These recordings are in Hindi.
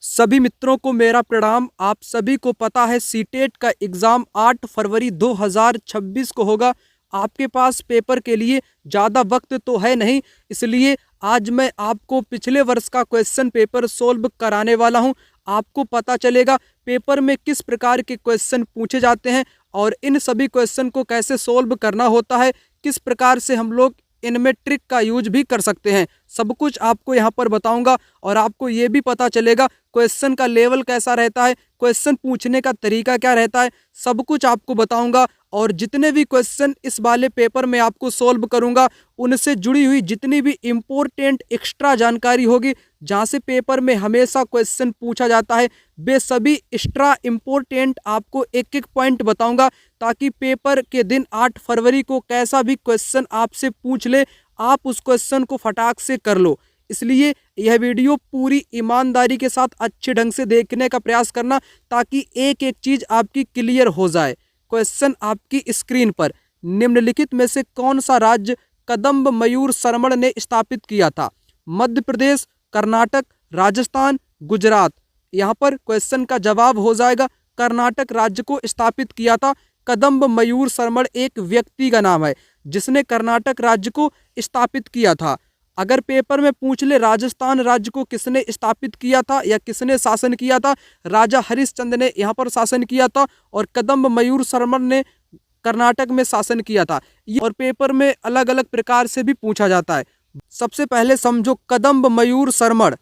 सभी मित्रों को मेरा प्रणाम। आप सभी को पता है सीटेट का एग्ज़ाम 8 फरवरी 2026 को होगा। आपके पास पेपर के लिए ज़्यादा वक्त तो है नहीं, इसलिए आज मैं आपको पिछले वर्ष का क्वेश्चन पेपर सोल्व कराने वाला हूं। आपको पता चलेगा पेपर में किस प्रकार के क्वेश्चन पूछे जाते हैं और इन सभी क्वेश्चन को कैसे सोल्व करना होता है, किस प्रकार से हम लोग इनमें ट्रिक का यूज भी कर सकते हैं। सब कुछ आपको यहाँ पर बताऊंगा और आपको ये भी पता चलेगा क्वेश्चन का लेवल कैसा रहता है, क्वेश्चन पूछने का तरीका क्या रहता है, सब कुछ आपको बताऊंगा। और जितने भी क्वेश्चन इस वाले पेपर में आपको सोल्व करूंगा उनसे जुड़ी हुई जितनी भी इम्पोर्टेंट एक्स्ट्रा जानकारी होगी, जहां से पेपर में हमेशा क्वेश्चन पूछा जाता है, वे सभी एक्स्ट्रा इम्पोर्टेंट आपको एक एक पॉइंट बताऊंगा, ताकि पेपर के दिन 8 फरवरी को कैसा भी क्वेश्चन आपसे पूछ ले आप उस क्वेश्चन को फटाक से कर लो। इसलिए यह वीडियो पूरी ईमानदारी के साथ अच्छे ढंग से देखने का प्रयास करना, ताकि एक एक चीज आपकी क्लियर हो जाए। क्वेश्चन आपकी स्क्रीन पर, निम्नलिखित में से कौन सा राज्य कदम्ब मयूर शर्मण ने स्थापित किया था? मध्य प्रदेश, कर्नाटक, राजस्थान, गुजरात। यहाँ पर क्वेश्चन का जवाब हो जाएगा कर्नाटक राज्य को स्थापित किया था। कदम्ब मयूर शर्मण एक व्यक्ति का नाम है जिसने कर्नाटक राज्य को स्थापित किया था। अगर पेपर में पूछ ले राजस्थान राज्य को किसने स्थापित किया था या किसने शासन किया था, राजा हरिश्चंद्र ने यहाँ पर शासन किया था और कदम्ब मयूर शर्मण ने कर्नाटक में शासन किया था। और पेपर में अलग अलग प्रकार से भी पूछा जाता है। सबसे पहले समझो, कदम्ब मयूर शर्मण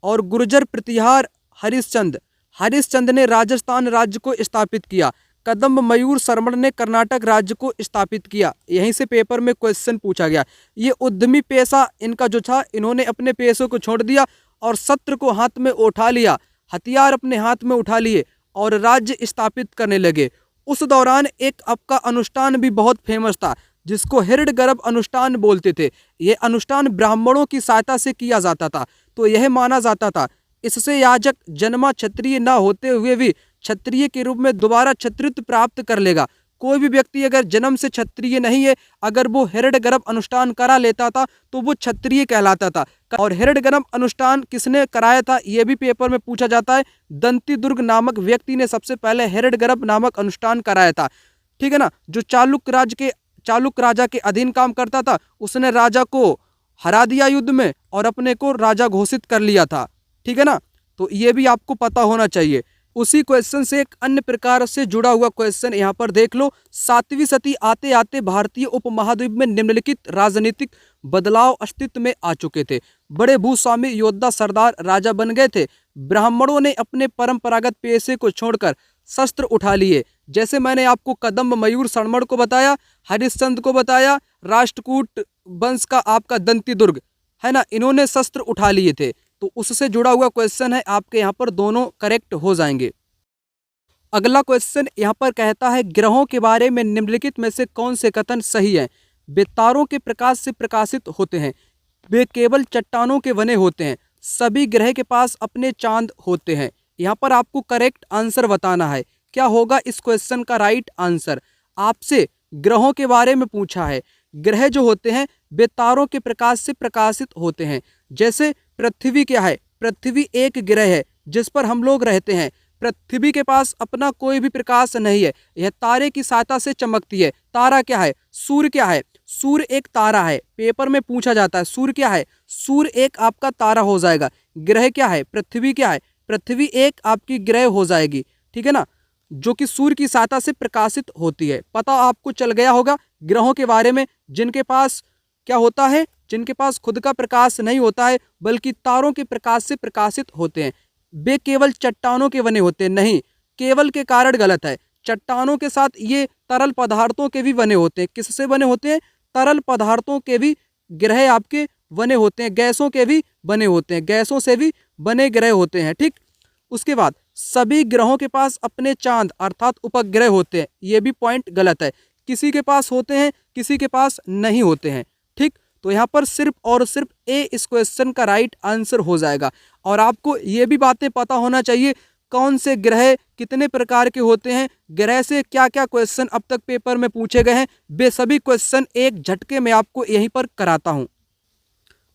और गुर्जर प्रतिहार हरिश्चंद्र। हरिश्चंद्र ने राजस्थान राज्य को स्थापित किया, कदम्ब मयूर शर्मण ने कर्नाटक राज्य को स्थापित किया। यहीं से पेपर में क्वेश्चन पूछा गया। ये उद्यमी पेशा इनका जो था, इन्होंने अपने पेशे को छोड़ दिया और शस्त्र को हाथ में उठा लिया, हथियार अपने हाथ में उठा लिए और राज्य स्थापित करने लगे। उस दौरान एक आपका अनुष्ठान भी बहुत फेमस था जिसको हिरण्यगर्भ अनुष्ठान बोलते थे। यह अनुष्ठान ब्राह्मणों की सहायता से किया जाता था। तो यह माना जाता था इससे याजक जन्मा क्षत्रिय न होते हुए भी क्षत्रिय के रूप में दोबारा क्षत्रित्व प्राप्त कर लेगा। कोई भी व्यक्ति अगर जन्म से क्षत्रिय नहीं है, अगर वो हिरण्यगर्भ अनुष्ठान करा लेता था तो वो क्षत्रिय कहलाता था। और हिरण्यगर्भ अनुष्ठान किसने कराया था, ये भी पेपर में पूछा जाता है। दंतीदुर्ग नामक व्यक्ति ने सबसे पहले हिरण्यगर्भ नामक अनुष्ठान कराया था। ठीक है ना। जो चालुक्य राजा के अधीन काम करता था, उसने राजा को हरा दिया युद्ध में और अपने को राजा घोषित कर लिया था। ठीक है ना। तो ये भी आपको पता होना चाहिए। उसी क्वेश्चन से एक अन्य प्रकार से जुड़ा हुआ क्वेश्चन यहाँ पर देख लो। 7वीं सदी आते आते भारतीय उपमहाद्वीप में निम्नलिखित राजनीतिक बदलाव अस्तित्व में आ चुके थे। बड़े भूस्वामी योद्धा सरदार राजा बन गए थे। ब्राह्मणों ने अपने परंपरागत पेशे को छोड़कर शस्त्र उठा लिए। जैसे मैंने आपको कदम्ब मयूर शर्मण को बताया, हरिश्चंद्र को बताया, राष्ट्रकूट वंश का आपका दंतीदुर्ग है ना, इन्होंने शस्त्र उठा लिए थे। तो उससे जुड़ा हुआ क्वेश्चन है, आपके यहाँ पर दोनों करेक्ट हो जाएंगे। अगला क्वेश्चन यहाँ पर कहता है, ग्रहों के बारे में निम्नलिखित में से कौन से कथन सही है? वे तारों के प्रकाश से प्रकाशित होते हैं, वे केवल चट्टानों के बने होते हैं, सभी ग्रह के पास अपने चांद होते हैं। यहाँ पर आपको करेक्ट आंसर बताना है। क्या होगा इस क्वेश्चन का राइट आंसर? आपसे ग्रहों के बारे में पूछा है। ग्रह जो होते हैं वे तारों के प्रकाश से प्रकाशित होते हैं। जैसे पृथ्वी क्या है? पृथ्वी एक ग्रह है जिस पर हम लोग रहते हैं। पृथ्वी के पास अपना कोई भी प्रकाश नहीं है, यह तारे की सहायता से चमकती है। तारा क्या है? सूर्य क्या है? सूर्य एक तारा है। पेपर में पूछा जाता है सूर्य क्या है? सूर्य एक आपका तारा हो जाएगा। ग्रह क्या है? पृथ्वी क्या है? पृथ्वी एक आपकी ग्रह हो जाएगी। ठीक है ना, जो कि सूर्य की सहायता से प्रकाशित होती है। पता आपको चल गया होगा ग्रहों के बारे में, जिनके पास क्या होता है, जिनके पास खुद का प्रकाश नहीं होता है बल्कि तारों के प्रकाश से प्रकाशित होते हैं। वे केवल चट्टानों के बने होते हैं। नहीं, केवल के कारण गलत है। चट्टानों के साथ ये तरल पदार्थों के भी बने होते हैं। किससे बने होते हैं? तरल पदार्थों के भी ग्रह आपके बने होते हैं, गैसों के भी बने होते हैं, गैसों से भी बने ग्रह होते हैं। ठीक। उसके बाद सभी ग्रहों के पास अपने चांद अर्थात उपग्रह होते हैं। ये भी पॉइंट गलत है। किसी के पास होते हैं, किसी के पास नहीं होते हैं। ठीक। तो यहाँ पर सिर्फ और सिर्फ ए इस क्वेश्चन का राइट आंसर हो जाएगा। और आपको ये भी बातें पता होना चाहिए कौन से ग्रह कितने प्रकार के होते हैं, ग्रह से क्या क्या क्वेश्चन अब तक पेपर में पूछे गए हैं, वे सभी क्वेश्चन एक झटके में आपको यहीं पर कराता हूँ।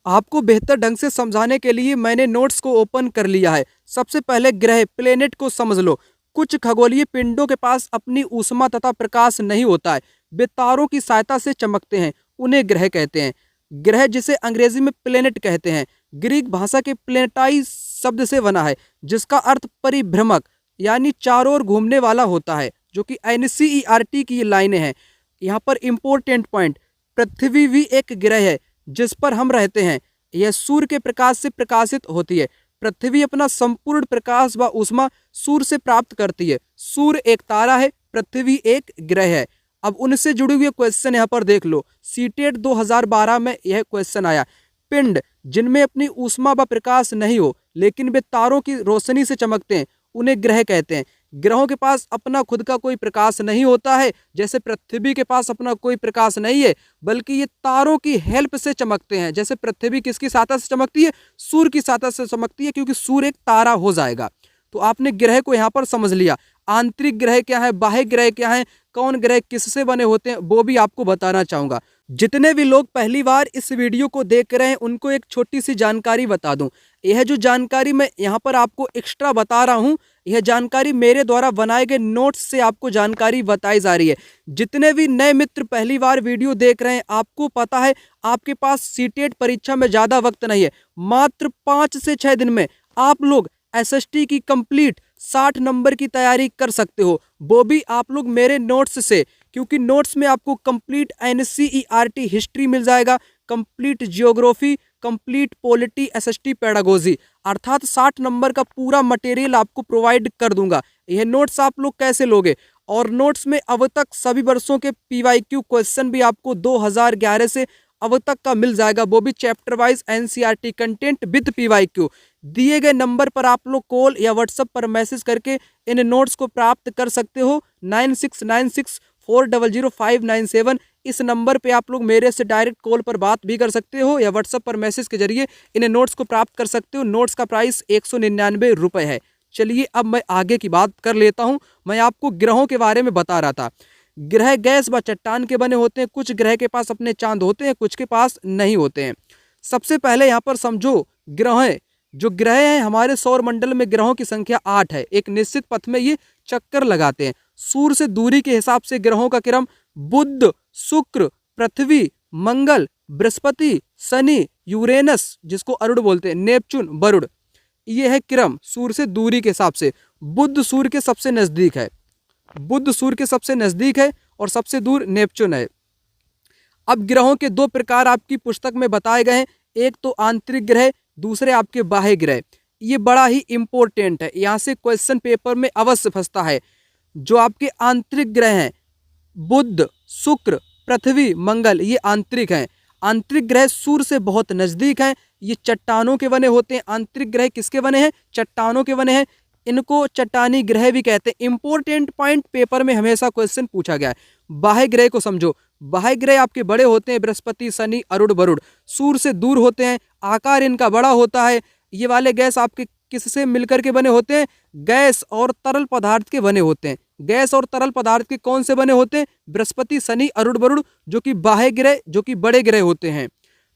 आपको बेहतर ढंग से समझाने के लिए मैंने नोट्स को ओपन कर लिया है। सबसे पहले ग्रह प्लेनेट को समझ लो। कुछ खगोलीय पिंडों के पास अपनी ऊष्मा तथा प्रकाश नहीं होता है, वे तारों की सहायता से चमकते हैं, उन्हें ग्रह कहते हैं। ग्रह जिसे अंग्रेजी में प्लेनेट कहते हैं, ग्रीक भाषा के प्लेनेटाई शब्द से बना है, जिसका अर्थ परिभ्रमक यानी चारों ओर घूमने वाला होता है, जो कि NCERT की लाइनें हैं। यहाँ पर इंपॉर्टेंट पॉइंट, पृथ्वी भी एक ग्रह है जिस पर हम रहते हैं। यह सूर्य के प्रकाश से प्रकाशित होती है। पृथ्वी अपना संपूर्ण प्रकाश व ऊष्मा सूर्य से प्राप्त करती है। सूर्य एक तारा है, पृथ्वी एक ग्रह है। अब उनसे जुड़े हुए क्वेश्चन यहाँ पर देख लो। सीटेट 2012 में यह क्वेश्चन आया। पिंड जिनमें अपनी ऊष्मा व प्रकाश नहीं हो लेकिन वे तारों की रोशनी से चमकते हैं, उन्हें ग्रह कहते हैं। ग्रहों के पास अपना खुद का कोई प्रकाश नहीं होता है, जैसे पृथ्वी के पास अपना कोई प्रकाश नहीं है, बल्कि ये तारों की हेल्प से चमकते हैं। जैसे पृथ्वी किसकी सहायता से चमकती है? सूर्य की सहायता से चमकती है, क्योंकि सूर्य एक तारा हो जाएगा। तो आपने ग्रह को यहाँ पर समझ लिया। आंतरिक ग्रह क्या है, बाह्य ग्रह क्या है, कौन ग्रह किससे बने होते हैं, वो भी आपको बताना चाहूंगा। जितने भी लोग पहली बार इस वीडियो को देख रहे हैं उनको एक छोटी सी जानकारी बता दूं। यह जो जानकारी मैं यहाँ पर आपको एक्स्ट्रा बता रहा हूँ, यह जानकारी मेरे द्वारा बनाए गए नोट्स से आपको जानकारी बताई जा रही है। जितने भी नए मित्र पहली बार वीडियो देख रहे हैं, आपको पता है आपके पास सीटेट परीक्षा में ज़्यादा वक्त नहीं है। मात्र 5 से 6 दिन में आप लोग SST की कंप्लीट 60 नंबर की तैयारी कर सकते हो, वो भी आप लोग मेरे नोट्स से। क्योंकि नोट्स में आपको कंप्लीट NCERT हिस्ट्री मिल जाएगा, complete geography, complete polity, SST pedagogy, अर्थात 60 नंबर का पूरा मटेरियल आपको प्रोवाइड कर दूंगा। यह नोट्स आप लोग कैसे लोगे? और नोट्स में अब तक सभी वर्षों के PYQ क्वेश्चन भी आपको 2011 से अब तक का मिल जाएगा, वो भी chapter wise NCERT content with PYQ। दिए गए नंबर पर आप लोग कॉल या व्हाट्सएप पर मैसेज करके इन नोट्स को प्राप्त कर सकते हो। 9696400597 इस नंबर पे आप लोग मेरे से डायरेक्ट कॉल पर बात भी कर सकते हो या व्हाट्सएप पर मैसेज के जरिए इन नोट्स को प्राप्त कर सकते हो। नोट्स का प्राइस 199 रुपये है। चलिए अब मैं आगे की बात कर लेता हूँ। मैं आपको ग्रहों के बारे में बता रहा था। ग्रह गैस व चट्टान के बने होते हैं। कुछ ग्रह के पास अपने चांद होते हैं, कुछ के पास नहीं होते हैं। सबसे पहले यहाँ पर समझो, ग्रह जो ग्रह हैं हमारे सौर मंडल में ग्रहों की संख्या 8 है। एक निश्चित पथ में ये चक्कर लगाते हैं। सूर्य से दूरी के हिसाब से ग्रहों का क्रम बुध, शुक्र, पृथ्वी, मंगल, बृहस्पति, शनि, यूरेनस जिसको अरुण बोलते हैं, नेपच्यून, वरुण, ये है क्रम सूर्य से दूरी के हिसाब से। बुध सूर्य के सबसे नजदीक है, बुध सूर्य के सबसे नजदीक है और सबसे दूर नेपच्यून है। अब ग्रहों के 2 प्रकार आपकी पुस्तक में बताए गए हैं, एक तो आंतरिक ग्रह, दूसरे आपके बाह्य ग्रह। ये बड़ा ही इंपॉर्टेंट है, यहाँ से क्वेश्चन पेपर में अवश्य फंसता है। जो आपके आंतरिक ग्रह हैं, बुध, शुक्र, पृथ्वी, मंगल, ये आंतरिक हैं। आंतरिक ग्रह सूर्य से बहुत नजदीक हैं। ये चट्टानों के बने होते हैं। आंतरिक ग्रह किसके बने हैं? चट्टानों के बने हैं। इनको चट्टानी ग्रह भी कहते हैं। इंपॉर्टेंट पॉइंट पेपर में हमेशा क्वेश्चन पूछा गया है। बाह्य ग्रह को समझो। बाह्य ग्रह आपके बड़े होते हैं, बृहस्पति, शनि, अरुण, वरुण। सूर्य से दूर होते हैं, आकार इनका बड़ा होता है। ये वाले गैस आपके किससे मिलकर के बने होते हैं? गैस और तरल पदार्थ के बने होते हैं। गैस और तरल पदार्थ के कौन से बने होते हैं? बृहस्पति, शनि, अरुण, वरुण, जो कि बाह्य ग्रह, जो कि बड़े ग्रह होते हैं।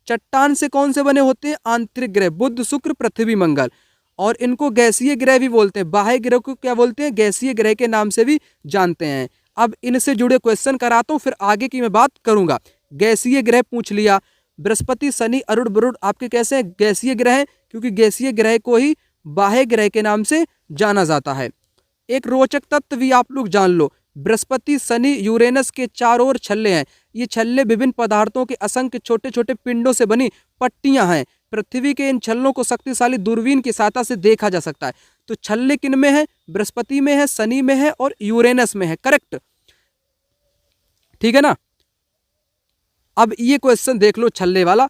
चट्टान से कौन से बने होते हैं? आंतरिक ग्रह, बुध, शुक्र, पृथ्वी, मंगल। और इनको गैसीय ग्रह भी बोलते हैं। बाह्य ग्रह को क्या बोलते हैं? गैसीय ग्रह के नाम से भी जानते हैं। अब इनसे जुड़े क्वेश्चन कराता हूं, फिर आगे की मैं बात करूंगा। गैसीय ग्रह पूछ लिया, बृहस्पति, शनि, अरुण, वरुण आपके कैसे हैं? गैसीय ग्रह हैं, क्योंकि गैसीय ग्रह को ही बाह्य ग्रह के नाम से जाना जाता है। एक रोचक तत्व भी आप लोग जान लो, बृहस्पति, शनि, यूरेनस के चारों ओर छल्ले हैं। ये छल्ले विभिन्न पदार्थों के असंख्य छोटे छोटे पिंडों से बनी पट्टियां हैं। पृथ्वी के इन छल्लों को शक्तिशाली दूरबीन की सहायता से देखा जा सकता है। तो छल्ले किन में है? बृहस्पति में है, शनि में है और यूरेनस में है। करेक्ट, ठीक है ना। अब ये क्वेश्चन देख लो छल्ले वाला।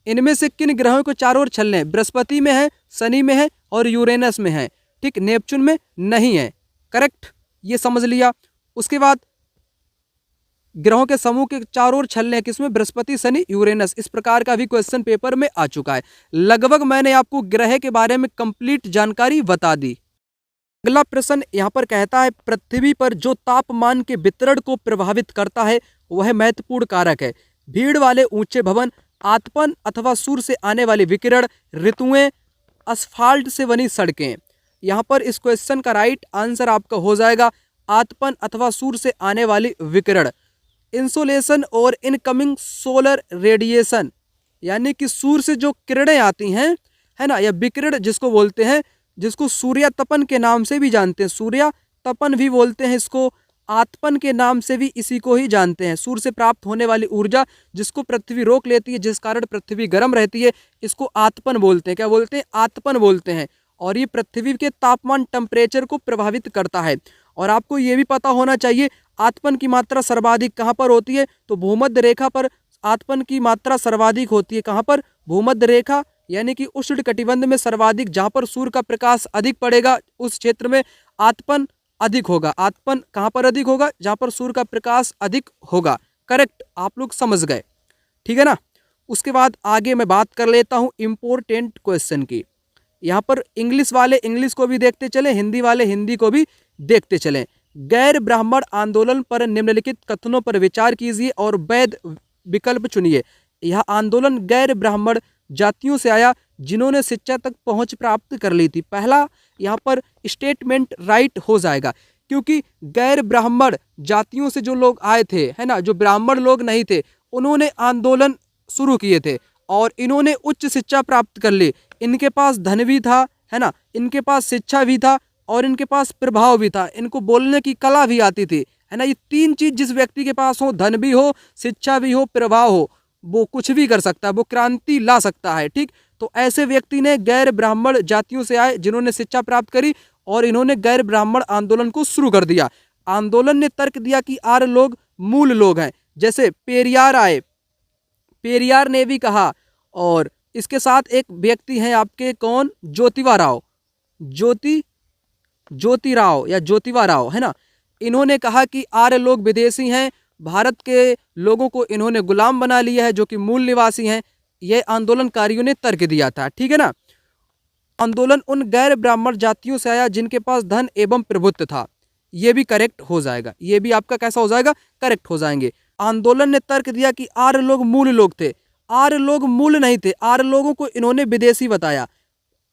इनमें से किन ग्रहों को चारों ओर छल्ले हैं? बृहस्पति में है, शनि में है और यूरेनस में है। ठीक, नेपच्यून में नहीं है। करेक्ट, ये समझ लिया। उसके बाद ग्रहों के समूह के चारों ओर छल्ले हैं, किसमें? बृहस्पति, शनि, यूरेनस। इस प्रकार का भी क्वेश्चन पेपर में आ चुका है। लगभग मैंने आपको ग्रह के बारे में कंप्लीट जानकारी बता दी। अगला प्रश्न यहाँ पर कहता है, पृथ्वी पर जो तापमान के वितरण को प्रभावित करता है वह महत्वपूर्ण कारक है। भीड़ वाले ऊंचे भवन, आतपन अथवा सूर्य से आने वाले विकिरण, ऋतुएं, असफाल्ट से बनी सड़कें। यहाँ पर इस क्वेश्चन का राइट आंसर आपका हो जाएगा आतपन अथवा सूर्य से आने वाली विकिरण। इंसोलेशन और इनकमिंग सोलर रेडिएशन, यानी कि सूर्य से जो किरणें आती हैं, है ना, या विकिरण जिसको बोलते हैं, जिसको सूर्यातपन के नाम से भी जानते हैं, सूर्यातपन भी बोलते हैं इसको, आतपन के नाम से भी इसी को ही जानते हैं। सूर्य से प्राप्त होने वाली ऊर्जा जिसको पृथ्वी रोक लेती है, जिस कारण पृथ्वी गर्म रहती है, इसको आतपन बोलते हैं। क्या बोलते हैं? आतपन बोलते हैं। और ये पृथ्वी के तापमान, टेम्परेचर को प्रभावित करता है। और आपको ये भी पता होना चाहिए आतपन की मात्रा सर्वाधिक कहाँ पर होती है, तो भूमध्य रेखा पर आतपन की मात्रा सर्वाधिक होती है। कहाँ पर? भूमध्य रेखा, यानी कि उष्णकटिबंध में सर्वाधिक, जहाँ पर सूर्य का प्रकाश अधिक पड़ेगा उस क्षेत्र में आतपन अधिक होगा। आतपन कहाँ पर अधिक होगा? जहाँ पर सूर्य का प्रकाश अधिक होगा। करेक्ट, आप लोग समझ गए, ठीक है ना। उसके बाद आगे मैं बात कर लेता हूँ इम्पोर्टेंट क्वेश्चन की। यहाँ पर इंग्लिश वाले इंग्लिश को भी देखते चले, हिंदी वाले हिंदी को भी देखते चलें। गैर ब्राह्मण आंदोलन पर निम्नलिखित कथनों पर विचार कीजिए और वैध विकल्प चुनिए। यह आंदोलन गैर ब्राह्मण जातियों से आया जिन्होंने शिक्षा तक पहुंच प्राप्त कर ली थी। पहला यहाँ पर स्टेटमेंट राइट हो जाएगा, क्योंकि गैर ब्राह्मण जातियों से जो लोग आए थे, है ना, जो ब्राह्मण लोग नहीं थे, उन्होंने आंदोलन शुरू किए थे और इन्होंने उच्च शिक्षा प्राप्त कर ली। इनके पास धन भी था, है ना, इनके पास शिक्षा भी था और इनके पास प्रभाव भी था, इनको बोलने की कला भी आती थी, है ना। ये तीन चीज जिस व्यक्ति के पास हो, धन भी हो, शिक्षा भी हो, प्रभाव हो, वो कुछ भी कर सकता है, वो क्रांति ला सकता है। ठीक, तो ऐसे व्यक्ति ने गैर ब्राह्मण जातियों से आए जिन्होंने शिक्षा प्राप्त करी और इन्होंने गैर ब्राह्मण आंदोलन को शुरू कर दिया। आंदोलन ने तर्क दिया कि आर्य लोग मूल लोग हैं। जैसे पेरियार आए, पेरियार ने भी कहा, और इसके साथ एक व्यक्ति हैं आपके, कौन? ज्योतिबा राव, ज्योतिराव या ज्योतिबा राव, है ना। इन्होंने कहा कि आर्य लोग विदेशी हैं, भारत के लोगों को इन्होंने गुलाम बना लिया है जो कि मूल निवासी हैं। यह आंदोलनकारियों ने तर्क दिया था, ठीक है ना। आंदोलन उन गैर ब्राह्मण जातियों से आया जिनके पास धन एवं प्रभुत्व था। यह भी करेक्ट हो जाएगा, ये भी आपका कैसा हो जाएगा? करेक्ट हो जाएंगे। आंदोलन ने तर्क दिया कि आर्य लोग मूल लोग थे। आर्य लोग मूल नहीं थे, आर्य लोगों को इन्होंने विदेशी बताया।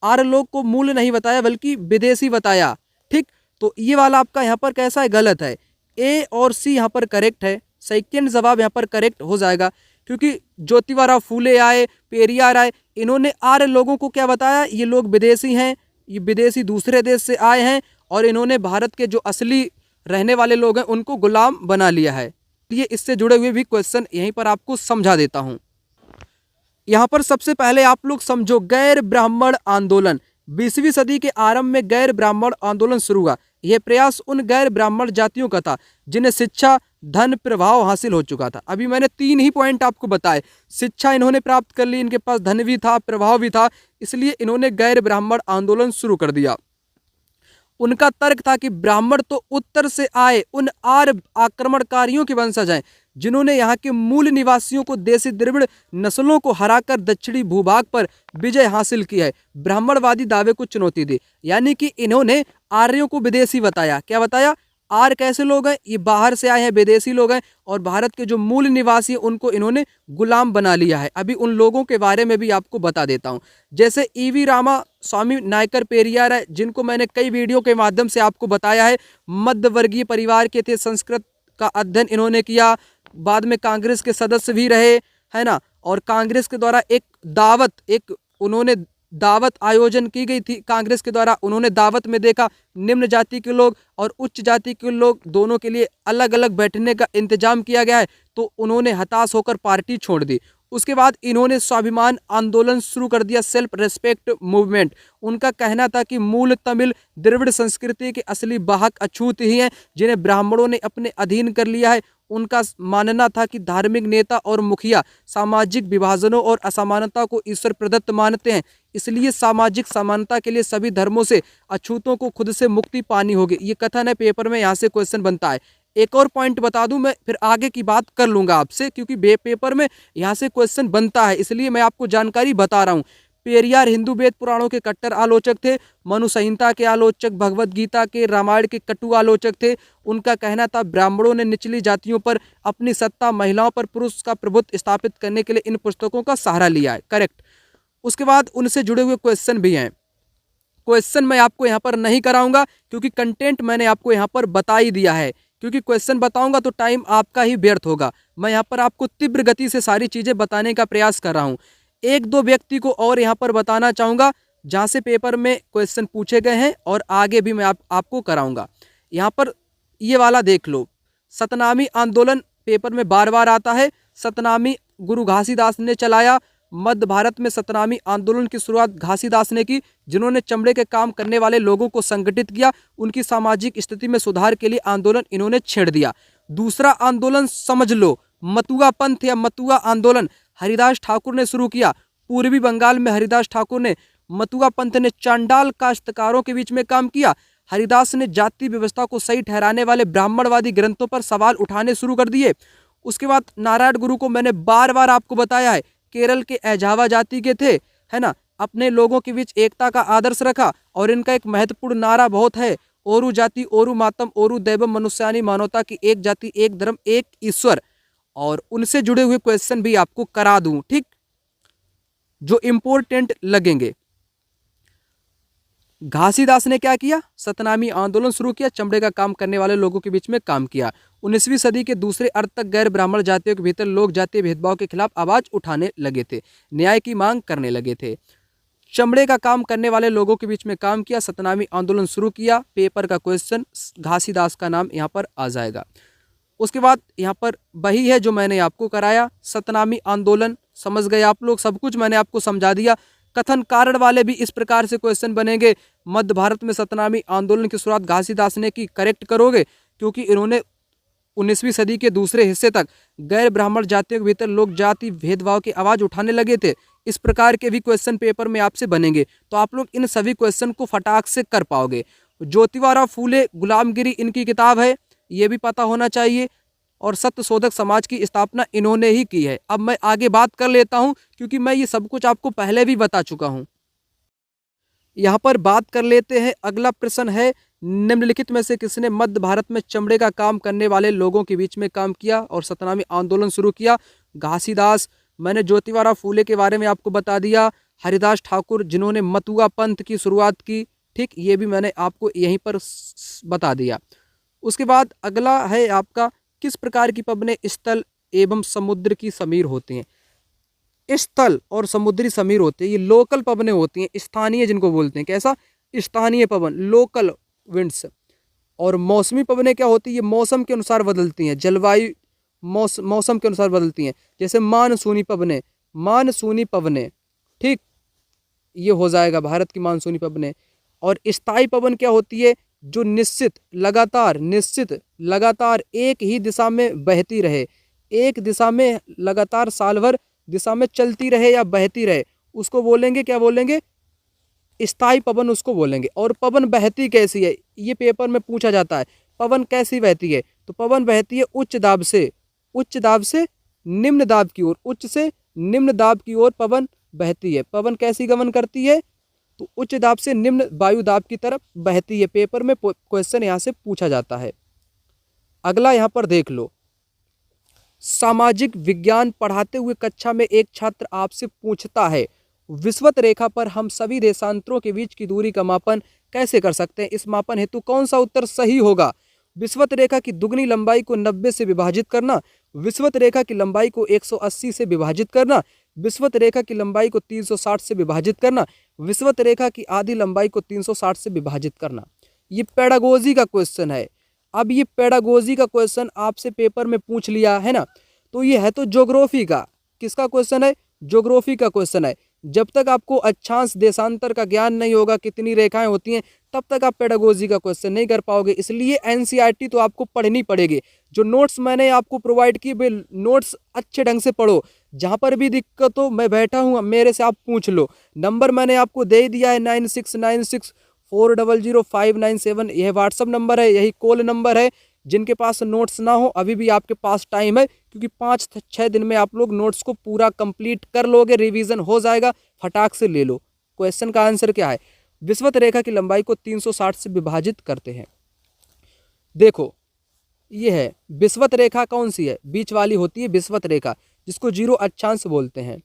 आर्य लोग को मूल नहीं बताया बल्कि विदेशी बताया। ठीक, तो ये वाला आपका यहाँ पर कैसा है? गलत है। ए और सी यहाँ पर करेक्ट है, सेकंड जवाब यहाँ पर करेक्ट हो जाएगा, क्योंकि ज्योतिबा राव फूले आए, पेरियार आए, इन्होंने आर्य लोगों को क्या बताया? ये लोग विदेशी हैं, ये विदेशी दूसरे देश से आए हैं और इन्होंने भारत के जो असली रहने वाले लोग हैं उनको गुलाम बना लिया है। ये इससे जुड़े हुए भी क्वेश्चन यहीं पर आपको समझा देता हूँ। यहाँ पर सबसे पहले आप लोग समझो गैर ब्राह्मण आंदोलन। 20वीं सदी के आरंभ में गैर ब्राह्मण आंदोलन शुरू हुआ। यह प्रयास उन गैर ब्राह्मण जातियों का था जिन्हें शिक्षा, धन, प्रभाव हासिल हो चुका था। अभी मैंने 3 ही पॉइंट आपको बताए। शिक्षा इन्होंने प्राप्त कर ली, इनके पास धन भी था, प्रभाव भी था, इसलिए इन्होंने गैर ब्राह्मण आंदोलन शुरू कर दिया। उनका तर्क था कि ब्राह्मण तो उत्तर से आए उन आर्य आक्रमणकारियों के वंशज हैं जिन्होंने यहाँ के मूल निवासियों को देसी द्रविड़ नस्लों को हराकर दक्षिणी भूभाग पर विजय हासिल की है। ब्राह्मणवादी दावे को चुनौती दी, यानी कि इन्होंने आर्यों को विदेशी बताया। क्या बताया? आर्य कैसे लोग हैं? ये बाहर से आए हैं, विदेशी लोग हैं, और भारत के जो मूल निवासी हैं उनको इन्होंने गुलाम बना लिया है। अभी उन लोगों के बारे में भी आपको बता देता हूँ। जैसे ईवी रामा स्वामी नायकर पेरियार है, जिनको मैंने कई वीडियो के माध्यम से आपको बताया है। मध्य वर्गीय परिवार के थे, संस्कृत का अध्ययन इन्होंने किया, बाद में कांग्रेस के सदस्य भी रहे, है ना। और कांग्रेस के द्वारा उन्होंने दावत आयोजन की गई थी कांग्रेस के द्वारा। उन्होंने दावत में देखा निम्न जाति के लोग और उच्च जाति के लोग दोनों के लिए अलग अलग बैठने का इंतजाम किया गया है, तो उन्होंने हताश होकर पार्टी छोड़ दी। उसके बाद इन्होंने स्वाभिमान आंदोलन शुरू कर दिया, सेल्फ रेस्पेक्ट मूवमेंट। उनका कहना था कि मूल तमिल द्रविड़ संस्कृति के असली वाहक अछूत ही हैं जिन्हें ब्राह्मणों ने अपने अधीन कर लिया है। उनका मानना था कि धार्मिक नेता और मुखिया सामाजिक विभाजनों और असमानता को ईश्वर प्रदत्त मानते हैं, इसलिए सामाजिक समानता के लिए सभी धर्मों से अछूतों को खुद से मुक्ति पानी होगी। ये कथन है, पेपर में यहाँ से क्वेश्चन बनता है। एक और पॉइंट बता दूं, मैं फिर आगे की बात कर लूंगा आपसे, क्योंकि पेपर में यहाँ से क्वेश्चन बनता है, इसलिए मैं आपको जानकारी बता रहा हूँ। पेरियार हिंदू वेद पुराणों के कट्टर आलोचक थे, मनु संहिता के आलोचक, भगवत गीता के, रामायण के कटु आलोचक थे। उनका कहना था ब्राह्मणों ने निचली जातियों पर अपनी सत्ता, महिलाओं पर पुरुष का प्रभुत्व स्थापित करने के लिए इन पुस्तकों का सहारा लिया है। करेक्ट। उसके बाद उनसे जुड़े हुए क्वेश्चन भी हैं। क्वेश्चन मैं आपको यहाँ पर नहीं कराऊंगा क्योंकि कंटेंट मैंने आपको यहाँ पर बता ही दिया है, क्योंकि क्वेश्चन बताऊंगा तो टाइम आपका ही व्यर्थ होगा। मैं यहाँ पर आपको तीव्र गति से सारी चीजें बताने का प्रयास कर रहा हूँ। एक दो व्यक्ति को और यहाँ पर बताना चाहूंगा जहाँ से पेपर में क्वेश्चन पूछे गए हैं और आगे भी मैं आपको कराऊंगा। यहाँ पर ये वाला देख लो, सतनामी आंदोलन पेपर में बार बार आता है। सतनामी गुरु घासीदास ने चलाया। मध्य भारत में सतनामी आंदोलन की शुरुआत घासीदास ने की, जिन्होंने चमड़े के काम करने वाले लोगों को संगठित किया। उनकी सामाजिक स्थिति में सुधार के लिए आंदोलन इन्होंने छेड़ दिया। दूसरा आंदोलन समझ लो, मतुआ पंथ या मतुआ आंदोलन हरिदास ठाकुर ने शुरू किया। पूर्वी बंगाल में हरिदास ठाकुर ने, मतुआ पंथ ने चांडाल काश्तकारों के बीच में काम किया। हरिदास ने जाति व्यवस्था को सही ठहराने वाले ब्राह्मणवादी ग्रंथों पर सवाल उठाने शुरू कर दिए। उसके बाद नारायण गुरु को मैंने बार बार आपको बताया है, केरल के एजावा जाति के थे, है ना। अपने लोगों के बीच एकता का आदर्श रखा और इनका एक महत्वपूर्ण नारा बहुत है, ओरु जाति ओरु मातम ओरु दैवम मनुष्यानी, मानवता की एक जाति एक धर्म एक ईश्वर। और उनसे जुड़े हुए क्वेश्चन भी आपको करा दूं, ठीक, जो इंपॉर्टेंट लगेंगे। घासीदास ने क्या किया? सतनामी आंदोलन शुरू किया, चमड़े का काम करने वाले लोगों के बीच में काम किया। 19वीं सदी के दूसरे अर्ध तक गैर ब्राह्मण जातियों के भीतर लोग जातीय भेदभाव के खिलाफ आवाज उठाने लगे थे, न्याय की मांग करने लगे थे। चमड़े का काम करने वाले लोगों के बीच में काम किया, सतनामी आंदोलन शुरू किया। पेपर का क्वेश्चन घासीदास का नाम यहाँ पर आ जाएगा। उसके बाद यहाँ पर वही है जो मैंने आपको कराया, सतनामी आंदोलन समझ गए आप लोग, सब कुछ मैंने आपको समझा दिया। कथन कारण वाले भी इस प्रकार से क्वेश्चन बनेंगे। मध्य भारत में सतनामी आंदोलन की शुरुआत घासीदास ने की, करेक्ट करोगे, क्योंकि इन्होंने 19वीं सदी के दूसरे हिस्से तक गैर ब्राह्मण जातियों के भीतर लोग जाति भेदभाव की आवाज उठाने लगे थे। इस प्रकार के भी क्वेश्चन पेपर में आपसे बनेंगे, तो आप लोग इन सभी क्वेश्चन को फटाक से कर पाओगे। ज्योतिबा फूले गुलामगिरी इनकी किताब है, ये भी पता होना चाहिए। और सत्य शोधक समाज की स्थापना इन्होंने ही की है। अब मैं आगे बात कर लेता हूं, क्योंकि मैं ये सब कुछ आपको पहले भी बता चुका हूं। यहाँ पर बात कर लेते हैं। अगला प्रश्न है, निम्नलिखित में से किसने मध्य भारत में चमड़े का काम करने वाले लोगों के बीच में काम किया और सतनामी आंदोलन शुरू किया? घासीदास। मैंने ज्योतिबा फूले के बारे में आपको बता दिया। हरिदास ठाकुर, जिन्होंने मतुआ पंथ की शुरुआत की, ठीक, ये भी मैंने आपको यहीं पर बता दिया। उसके बाद अगला है आपका, किस प्रकार की पवनें स्थल एवं समुद्र की समीर होती हैं? स्थल और समुद्री समीर होते हैं, ये लोकल पवनें होती हैं, स्थानीय जिनको बोलते हैं। कैसा? स्थानीय पवन, लोकल विंड्स। और मौसमी पवनें क्या होती है? ये मौसम के अनुसार बदलती हैं, जलवायु मौसम के अनुसार बदलती हैं। जैसे मानसूनी पवनें, मानसूनी पवनें, ठीक, ये हो जाएगा भारत की मानसूनी पवनें। और स्थायी पवन क्या होती है? जो निश्चित लगातार एक ही दिशा में बहती रहे, एक दिशा में लगातार साल भर दिशा में चलती रहे या बहती रहे, उसको बोलेंगे, क्या बोलेंगे? स्थायी पवन उसको बोलेंगे। और पवन बहती कैसी है? ये पेपर में पूछा जाता है, पवन कैसी बहती है? तो पवन बहती है उच्च दाब से निम्न दाब की ओर, उच्च से निम्न दाब की ओर पवन बहती है। पवन कैसी गमन करती है? तो उच्च दाब से निम्न वायु दाब की तरफ बहती है। पेपर में क्वेश्चन यहां से पूछा जाता है। अगला यहां पर देख लो, सामाजिक विज्ञान पढ़ाते हुए कक्षा में एक छात्र आपसे पूछता है, विषुवत रेखा पर हम सभी देशांतरों के बीच की दूरी का मापन कैसे कर सकते हैं? इस मापन हेतु कौन सा उत्तर सही होगा? विषुवत रेखा की दुगनी लंबाई को 90 से विभाजित करना, विषुवत रेखा की लंबाई को 180 से विभाजित करना, विषुवत रेखा की लंबाई को 360 से विभाजित करना, विषुवत रेखा की आधी लंबाई को 360 से विभाजित करना। ये पेडागोजी का क्वेश्चन है। अब ये पेडागोजी का क्वेश्चन आपसे पेपर में पूछ लिया है ना, तो ये है तो ज्योग्राफी का। किसका क्वेश्चन है? ज्योग्राफी का क्वेश्चन है। जब तक आपको अक्षांश देशांतर का ज्ञान नहीं होगा, कितनी रेखाएं होती हैं, तब तक आप पेडागोजी का क्वेश्चन नहीं कर पाओगे। इसलिए एनसीईआरटी तो आपको पढ़नी पड़ेगी। जो नोट्स मैंने आपको प्रोवाइड किए, वे नोट्स अच्छे ढंग से पढ़ो। जहां पर भी दिक्कत हो, मैं बैठा हूं, मेरे से आप पूछ लो। नंबर मैंने आपको दे दिया है 9696400597। यह व्हाट्सअप नंबर है, यही कॉल नंबर है। जिनके पास नोट्स ना हो, अभी भी आपके पास टाइम है, क्योंकि 5-6 दिन में आप लोग नोट्स को पूरा कंप्लीट कर लोगे, रिवीजन हो जाएगा। फटाक से ले लो। क्वेश्चन का आंसर क्या है? विषुवत रेखा की लंबाई को 360 से विभाजित करते हैं। देखो ये है विषुवत रेखा, कौन सी है? बीच वाली होती है विषुवत रेखा, जिसको जीरो अक्षांश बोलते हैं,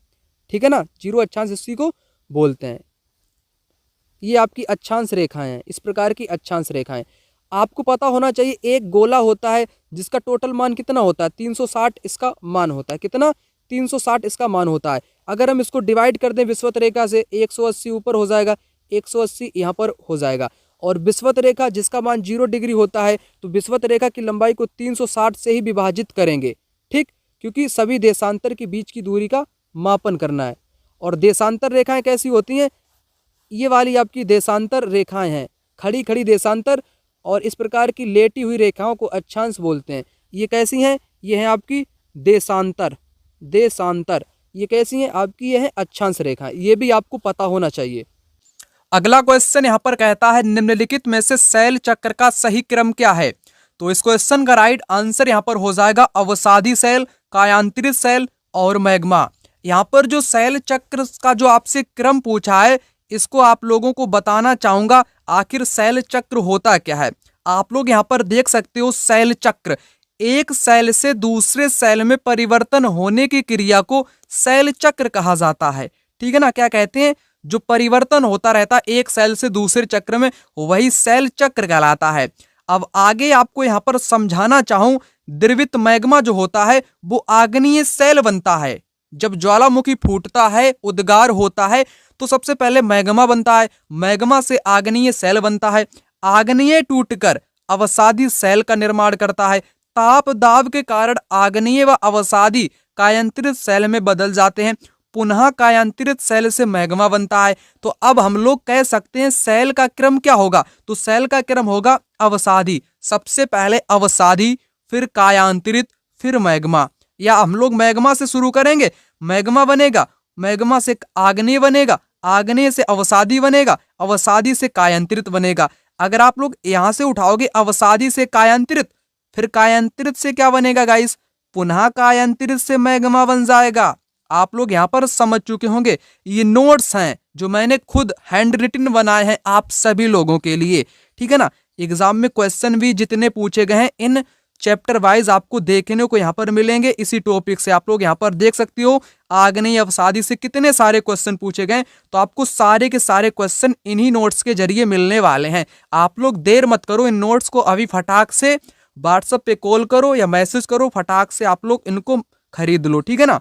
ठीक है ना, जीरो अक्षांश इसी को बोलते हैं। ये आपकी अक्षांश रेखाएं हैं, इस प्रकार की अक्षांश रेखाएं। आपको पता होना चाहिए एक गोला होता है जिसका टोटल मान कितना होता है? 360 इसका मान होता है। कितना? 360 इसका मान होता है। अगर हम इसको डिवाइड कर दें विषुवत रेखा से, 180 ऊपर हो जाएगा, 180 यहाँ पर हो जाएगा। और विषुवत रेखा जिसका मान 0 डिग्री होता है, तो विषुवत रेखा की लंबाई को 360 से ही विभाजित करेंगे, ठीक, क्योंकि सभी देशांतर के बीच की दूरी का मापन करना है। और देशांतर रेखाएं कैसी होती हैं? ये वाली आपकी देशांतर रेखाएं हैं, खड़ी खड़ी देशांतर, और इस प्रकार की लेटी हुई रेखाओं को अक्षांश बोलते हैं। ये कैसी हैं? ये हैं आपकी देशांतर, देशांतर। ये कैसी हैं? आपकी ये है अक्षांश रेखा। ये भी आपको पता होना चाहिए। अगला क्वेश्चन यहाँ पर कहता है निम्नलिखित में से शैल चक्र का सही क्रम क्या है? तो इस क्वेश्चन का राइट आंसर यहाँ पर हो जाएगा अवसादी शैल, कायांतरित शैल और मैग्मा। यहाँ पर जो शैल चक्र का जो आपसे क्रम पूछा है, इसको आप लोगों को बताना चाहूंगा आखिर शैल चक्र होता क्या है। आप लोग यहाँ पर देख सकते हो शैल चक्र, एक शैल से दूसरे शैल में परिवर्तन होने की क्रिया को शैल चक्र कहा जाता है, ठीक है ना। क्या कहते हैं? जो परिवर्तन होता रहता है एक शैल से दूसरे चक्र में, वही शैल चक्र कहलाता है। अब आगे आपको यहाँ पर समझाना चाहूं, द्रवित मैग्मा जो होता है वो आग्नेय शैल बनता है। जब ज्वालामुखी फूटता है, उद्गार होता है, तो सबसे पहले मैग्मा बनता है, मैग्मा से आग्नेय शैल बनता है, आग्नेय टूटकर अवसादी शैल का निर्माण करता है। ताप दाब के कारण आग्नेय व अवसादी कायांतरित शैल में बदल जाते हैं, पुनः कायांतरित शैल से मैग्मा बनता है। तो अब हम लोग कह सकते हैं शैल का क्रम क्या होगा? तो शैल का क्रम होगा अवसादी, सबसे पहले अवसादी, फिर कायांतरित, फिर मैग्मा। या हम लोग मैग्मा से शुरू करेंगे, मैग्मा बनेगा, मैग्मा से आग्नेय बनेगा, आग्नेय से अवसादी बनेगा, अवसादी से कायांतरित बनेगा। अगर आप लोग यहां से उठाओगे अवसादी से कायांतरित, फिर कायांतरित से क्या बनेगा गाइस? पुनः कायांतरित से मैग्मा बन जाएगा। आप लोग यहाँ पर समझ चुके होंगे। ये नोट्स हैं जो मैंने खुद हैंड रिटन बनाए हैं आप सभी लोगों के लिए, ठीक है ना। एग्जाम में क्वेश्चन भी जितने पूछे गए हैं इन चैप्टर वाइज आपको देखने को यहाँ पर मिलेंगे। इसी टॉपिक से आप लोग यहाँ पर देख सकते हो आग्नेय अवसादी से कितने सारे क्वेश्चन पूछे गए, तो आपको सारे के सारे क्वेश्चन इन्हीं नोट्स के जरिए मिलने वाले हैं। आप लोग देर मत करो, इन नोट्स को अभी फटाक से व्हाट्सएप पे कॉल करो या मैसेज करो, फटाक से आप लोग इनको खरीद लो, ठीक है ना।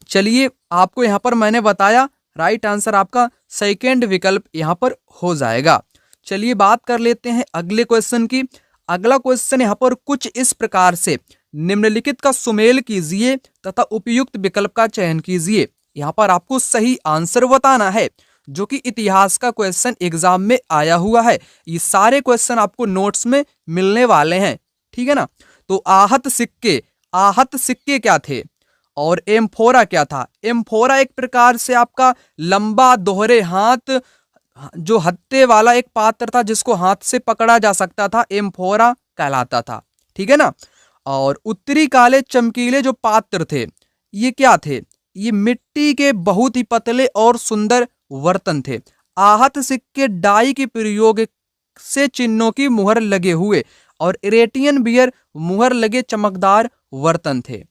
चलिए आपको यहाँ पर मैंने बताया राइट आंसर आपका सेकेंड विकल्प यहाँ पर हो जाएगा। चलिए बात कर लेते हैं अगले क्वेश्चन की। अगला क्वेश्चन यहाँ पर कुछ इस प्रकार से, निम्नलिखित का सुमेल कीजिए तथा उपयुक्त विकल्प का चयन कीजिए। यहाँ पर आपको सही आंसर बताना है, जो कि इतिहास का क्वेश्चन एग्जाम में आया हुआ है। ये सारे क्वेश्चन आपको नोट्स में मिलने वाले हैं, ठीक है ना। तो आहत सिक्के क्या थे और एम्फोरा क्या था? एम्फोरा एक प्रकार से आपका लंबा दोहरे हाथ जो हत्थे वाला एक पात्र था जिसको हाथ से पकड़ा जा सकता था, एम्फोरा कहलाता था, ठीक है ना। और उत्तरी काले चमकीले जो पात्र थे ये क्या थे? ये मिट्टी के बहुत ही पतले और सुंदर बर्तन थे। आहत सिक्के डाई के प्रयोग से चिन्हों की मुहर लगे हुए और इरेटियन बियर मुहर लगे चमकदार बर्तन थे।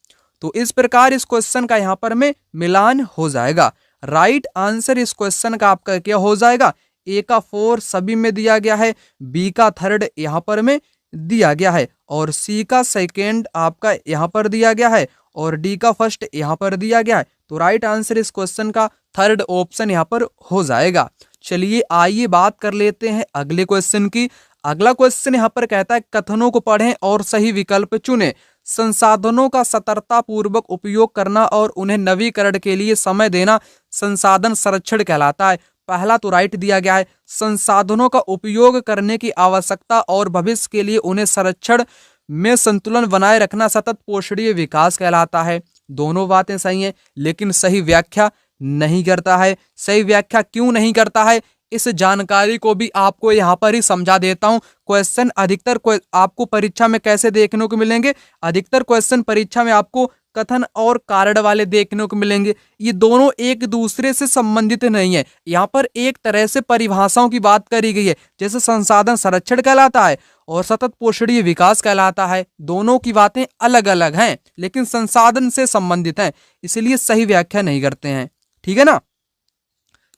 तो इस प्रकार इस क्वेश्चन का यहाँ पर में मिलान हो जाएगा। राइट आंसर इस क्वेश्चन का आपका क्या हो जाएगा? ए का 4 सभी में दिया गया है, बी का 3 यहाँ पर में दिया गया है, और सी का 2 आपका यहाँ पर दिया गया है, और डी का 1 यहाँ पर दिया गया है। तो राइट आंसर इस क्वेश्चन का 3rd ऑप्शन यहाँ पर हो जाएगा। चलिए आइए बात कर लेते हैं अगले क्वेश्चन की। अगला क्वेश्चन यहाँ पर कहता है कथनों को पढ़ें और सही विकल्प चुनें। संसाधनों का सतर्कता पूर्वक उपयोग करना और उन्हें नवीकरण के लिए समय देना संसाधन संरक्षण कहलाता है। पहला तो राइट दिया गया है, संसाधनों का उपयोग करने की आवश्यकता और भविष्य के लिए उन्हें संरक्षण में संतुलन बनाए रखना सतत पोषणीय विकास कहलाता है। दोनों बातें सही हैं, लेकिन सही व्याख्या नहीं करता है। सही व्याख्या क्यों नहीं करता है, इस जानकारी को भी आपको यहाँ पर ही समझा देता हूँ। क्वेश्चन अधिकतर आपको परीक्षा में कैसे देखने को मिलेंगे? अधिकतर क्वेश्चन परीक्षा में आपको कथन और कारण वाले देखने को मिलेंगे। ये दोनों एक दूसरे से संबंधित नहीं है। यहाँ पर एक तरह से परिभाषाओं की बात करी गई है, जैसे संसाधन संरक्षण कहलाता है और सतत पोषणीय विकास कहलाता है। दोनों की बातें अलग अलग हैं, लेकिन संसाधन से संबंधित हैं, इसलिए सही व्याख्या नहीं करते हैं। ठीक है ना।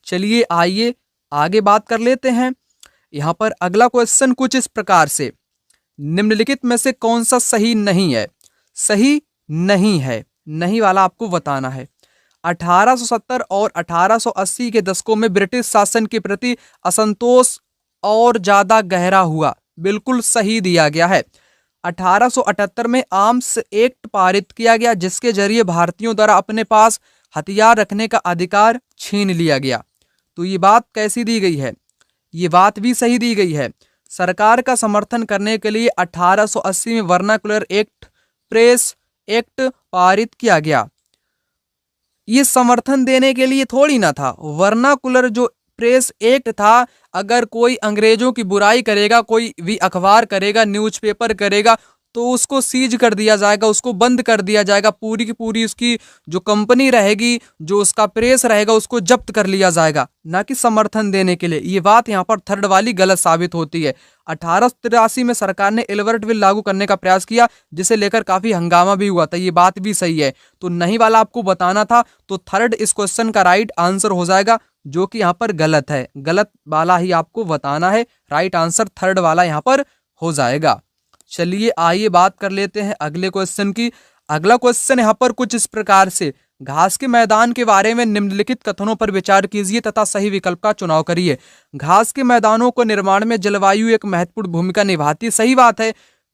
चलिए आइए आगे बात कर लेते हैं। यहाँ पर अगला क्वेश्चन कुछ इस प्रकार से, निम्नलिखित में से कौन सा सही नहीं है? सही नहीं है, नहीं वाला आपको बताना है। 1870 और 1880 के दशकों में ब्रिटिश शासन के प्रति असंतोष और ज्यादा गहरा हुआ, बिल्कुल सही दिया गया है। 1878 में आर्म्स एक्ट पारित किया गया, जिसके जरिए भारतीयों द्वारा अपने पास हथियार रखने का अधिकार छीन लिया गया। तो ये बात कैसी दी गई है? ये बात भी सही दी गई है। सरकार का समर्थन करने के लिए 1880 में वर्नाकुलर एक्ट, प्रेस एक्ट पारित किया गया। ये समर्थन देने के लिए थोड़ी ना था। वर्नाकुलर जो प्रेस एक्ट था, अगर कोई अंग्रेजों की बुराई करेगा, कोई भी अखबार करेगा, न्यूज़पेपर करेगा, तो उसको सीज कर दिया जाएगा, उसको बंद कर दिया जाएगा। पूरी की पूरी उसकी जो कंपनी रहेगी, जो उसका प्रेस रहेगा, उसको जब्त कर लिया जाएगा, ना कि समर्थन देने के लिए। ये बात यहाँ पर थर्ड वाली गलत साबित होती है। 1883 में सरकार ने एल्बर्ट बिल लागू करने का प्रयास किया, जिसे लेकर काफी हंगामा भी हुआ था। ये बात भी सही है, तो नहीं वाला आपको बताना था। तो थर्ड इस क्वेश्चन का राइट आंसर हो जाएगा, जो कि यहाँ पर गलत है। गलत वाला ही आपको बताना है, राइट आंसर थर्ड वाला यहाँ पर हो जाएगा। चलिए आइए बात कर लेते हैं अगले क्वेश्चन की। अगला क्वेश्चन यहाँ पर कुछ इस प्रकार से, घास के मैदान के बारे में निम्नलिखित कथनों पर विचार कीजिए तथा सही विकल्प का चुनाव करिए। घास के मैदानों को निर्माण में जलवायु एक महत्वपूर्ण भूमिका निभाती है, सही बात है।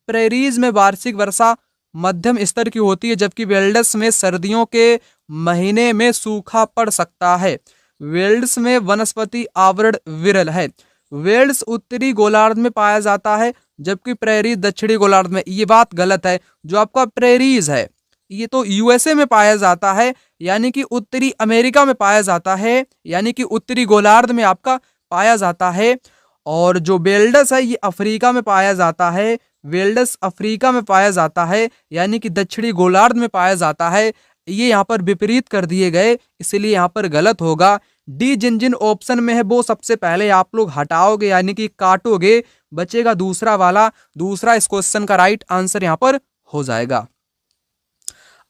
प्रेरीज में वार्षिक वर्षा मध्यम स्तर की होती है, जबकि वेल्ड्स में सर्दियों के महीने में सूखा पड़ सकता है। वेल्ड्स में वनस्पति आवरण विरल है। वेल्ड्स उत्तरी गोलार्ध में पाया जाता है, जबकि प्रेरीज दक्षिणी गोलार्ध में। ये बात गलत है। जो आपका प्रेरीज है, ये तो यूएसए में पाया जाता है, यानी कि उत्तरी अमेरिका में पाया जाता है, यानी कि उत्तरी गोलार्ध में आपका पाया जाता है। और जो वेल्ड्स है, ये अफ्रीका में पाया जाता है। वेल्ड्स अफ्रीका में पाया जाता है, यानी कि दक्षिणी गोलार्ध में पाया जाता है। ये यहाँ पर विपरीत कर दिए गए, इसलिए यहाँ पर गलत होगा। डी जिन जिन ऑप्शन में है वो सबसे पहले आप लोग हटाओगे, यानी कि काटोगे, बचेगा दूसरा वाला। दूसरा इस क्वेश्चन का राइट आंसर यहाँ पर हो जाएगा।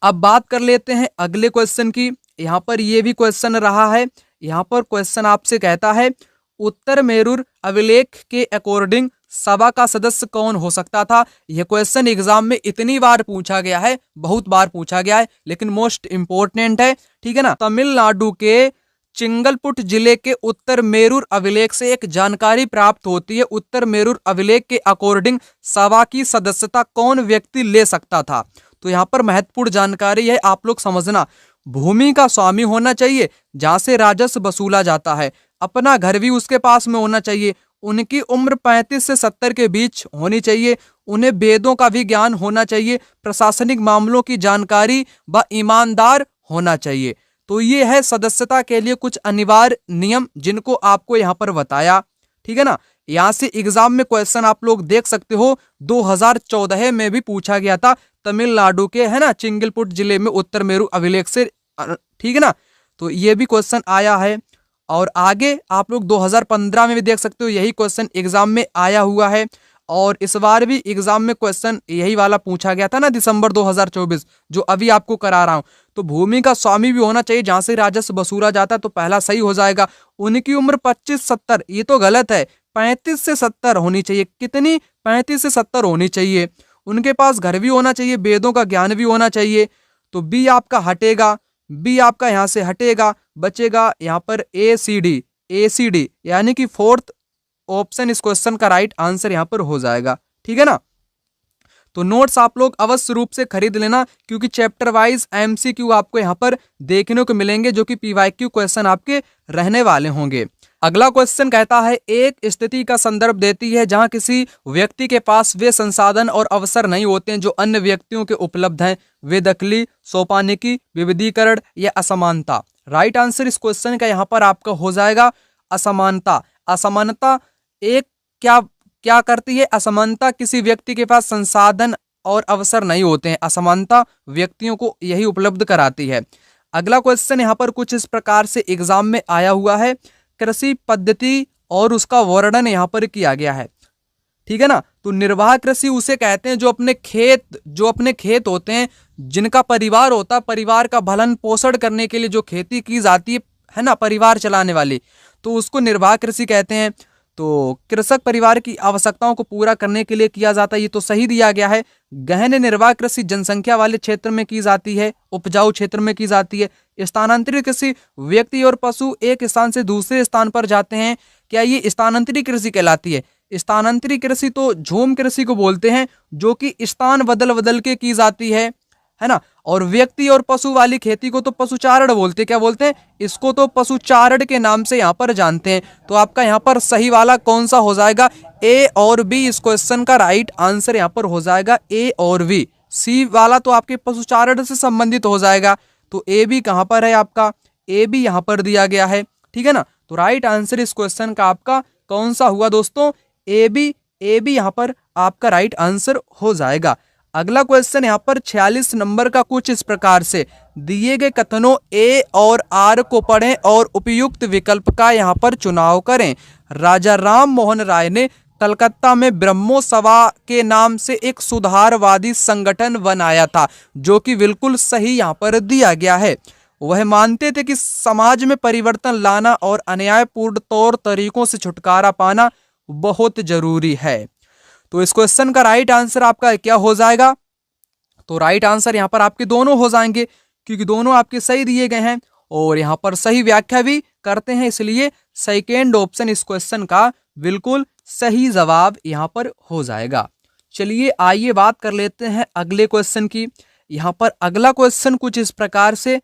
अब बात कर लेते हैं अगले क्वेश्चन की। यहाँ पर ये भी क्वेश्चन रहा है। यहाँ पर क्वेश्चन आपसे कहता है, उत्तर मेरुर अभिलेख के अकॉर्डिंग सभा का सदस्य कौन हो सकता था? यह क्वेश्चन एग्जाम में इतनी बार पूछा गया है, बहुत बार पूछा गया है, लेकिन मोस्ट इंपोर्टेंट है। ठीक है ना। तमिलनाडु के चिंगलपुट जिले के उत्तर मेरुर अभिलेख से एक जानकारी प्राप्त होती है। उत्तर मेरुर अभिलेख के अकॉर्डिंग सभा की सदस्यता कौन व्यक्ति ले सकता था? तो यहाँ पर महत्वपूर्ण जानकारी है, आप लोग समझना। भूमि का स्वामी होना चाहिए, जहां से राजस्व वसूला जाता है। अपना घर भी उसके पास में होना चाहिए। उनकी उम्र 35 से 70 के बीच होनी चाहिए। उन्हें वेदों का भी ज्ञान होना चाहिए। प्रशासनिक मामलों की जानकारी व ईमानदार होना चाहिए। तो ये है सदस्यता के लिए कुछ अनिवार्य नियम, जिनको आपको यहाँ पर बताया। ठीक है ना। यहाँ से एग्जाम में क्वेश्चन आप लोग देख सकते हो, 2014 में भी पूछा गया था, तमिलनाडु के है ना चिंगलपुट जिले में उत्तर मेरु अभिलेख से। ठीक है ना। तो ये भी क्वेश्चन आया है। और आगे आप लोग 2015 में भी देख सकते हो, यही क्वेश्चन एग्जाम में आया हुआ है। और इस बार भी एग्जाम में क्वेश्चन यही वाला पूछा गया था ना, दिसंबर 2024, जो अभी आपको करा रहा हूं। तो भूमि का स्वामी भी होना चाहिए, जहां से राजस्व वसूला जाता है, तो पहला सही हो जाएगा। उनकी उम्र 25-70, ये तो गलत है। 35 से 70 होनी चाहिए। कितनी? 35 से 70 होनी चाहिए। उनके पास घर भी होना चाहिए, वेदों का ज्ञान भी होना चाहिए। तो बी आपका हटेगा, बी आपका यहां से हटेगा, बचेगा यहाँ पर ACD, यानी कि फोर्थ ऑप्शन इस क्वेश्चन का राइट आंसर यहाँ पर हो जाएगा। ठीक है ना। तो नोट्स आप लोग अवश्य रूप से खरीद लेना, क्योंकि चैप्टर वाइज MCQ आपको यहाँ पर देखने को मिलेंगे, जो कि PYQ क्वेश्चन आपके रहने वाले होंगे। अगला क्वेश्चन कहता है, एक स्थिति का संदर्भ देती है जहां किसी व्यक्ति के पास वे संसाधन और अवसर नहीं होते हैं जो अन्य व्यक्तियों के उपलब्ध हैं। वे दखली, सोपानिकी, विविधीकरण या असमानता। राइट आंसर इस क्वेश्चन का यहाँ पर आपका हो जाएगा असमानता। असमानता एक क्या करती है? असमानता किसी व्यक्ति के पास संसाधन और अवसर नहीं होते हैं। असमानता व्यक्तियों को यही उपलब्ध कराती है। अगला क्वेश्चन यहाँ पर कुछ इस प्रकार से एग्जाम में आया हुआ है। कृषि पद्धति और उसका वर्णन यहाँ पर किया गया है, ठीक है ना। तो निर्वाह कृषि उसे कहते हैं जो अपने खेत होते हैं, जिनका परिवार होता है, परिवार का भरण पोषण करने के लिए जो खेती की जाती है ना, परिवार चलाने वाली, तो उसको निर्वाह कृषि कहते हैं। तो कृषक परिवार की आवश्यकताओं को पूरा करने के लिए किया जाता है, ये तो सही दिया गया है। गहन निर्वाह कृषि जनसंख्या वाले क्षेत्र में की जाती है, उपजाऊ क्षेत्र में की जाती है। स्थानांतरित कृषि व्यक्ति और पशु एक स्थान से दूसरे स्थान पर जाते हैं, क्या ये स्थानांतरित कृषि कहलाती है। स्थानांतरित कृषि तो झूम कृषि को बोलते हैं, जो कि स्थान बदल बदल के की जाती है ना। और व्यक्ति और पशु वाली खेती को तो पशुचारण बोलते हैं। क्या बोलते हैं इसको? तो पशुचारण के नाम से यहाँ पर जानते हैं। तो आपका यहाँ पर सही वाला कौन सा हो जाएगा? ए और बी इस क्वेश्चन का राइट आंसर यहाँ पर हो जाएगा ए और बी। सी वाला तो आपके पशुचारण से संबंधित हो जाएगा। तो ए बी कहाँ पर है आपका? ए बी यहाँ पर दिया गया है, ठीक है ना। तो राइट आंसर इस क्वेश्चन का आपका कौन सा हुआ दोस्तों? ए बी यहाँ पर आपका राइट आंसर हो जाएगा। अगला क्वेश्चन यहाँ पर 46 नंबर का कुछ इस प्रकार से, दिए गए कथनों ए और आर को पढ़ें और उपयुक्त विकल्प का यहाँ पर चुनाव करें। राजा राम मोहन राय ने कलकत्ता में ब्रह्मो सभा के नाम से एक सुधारवादी संगठन बनाया था, जो कि बिल्कुल सही यहाँ पर दिया गया है। वह मानते थे कि समाज में परिवर्तन लाना और अन्यायपूर्ण तौर तरीकों से छुटकारा पाना बहुत जरूरी है। तो इस क्वेश्चन का राइट आंसर आपका क्या हो जाएगा? तो राइट आंसर यहाँ पर आपके दोनों हो जाएंगे, क्योंकि दोनों आपके सही दिए गए हैं और यहाँ पर सही व्याख्या भी करते हैं, इसलिए सेकेंड ऑप्शन इस क्वेश्चन का बिल्कुल सही जवाब यहाँ पर हो जाएगा। चलिए आइए बात कर लेते हैं अगले क्वेश्चन की। यहाँ पर अगला क्वेश्चन कुछ इस प्रकार से,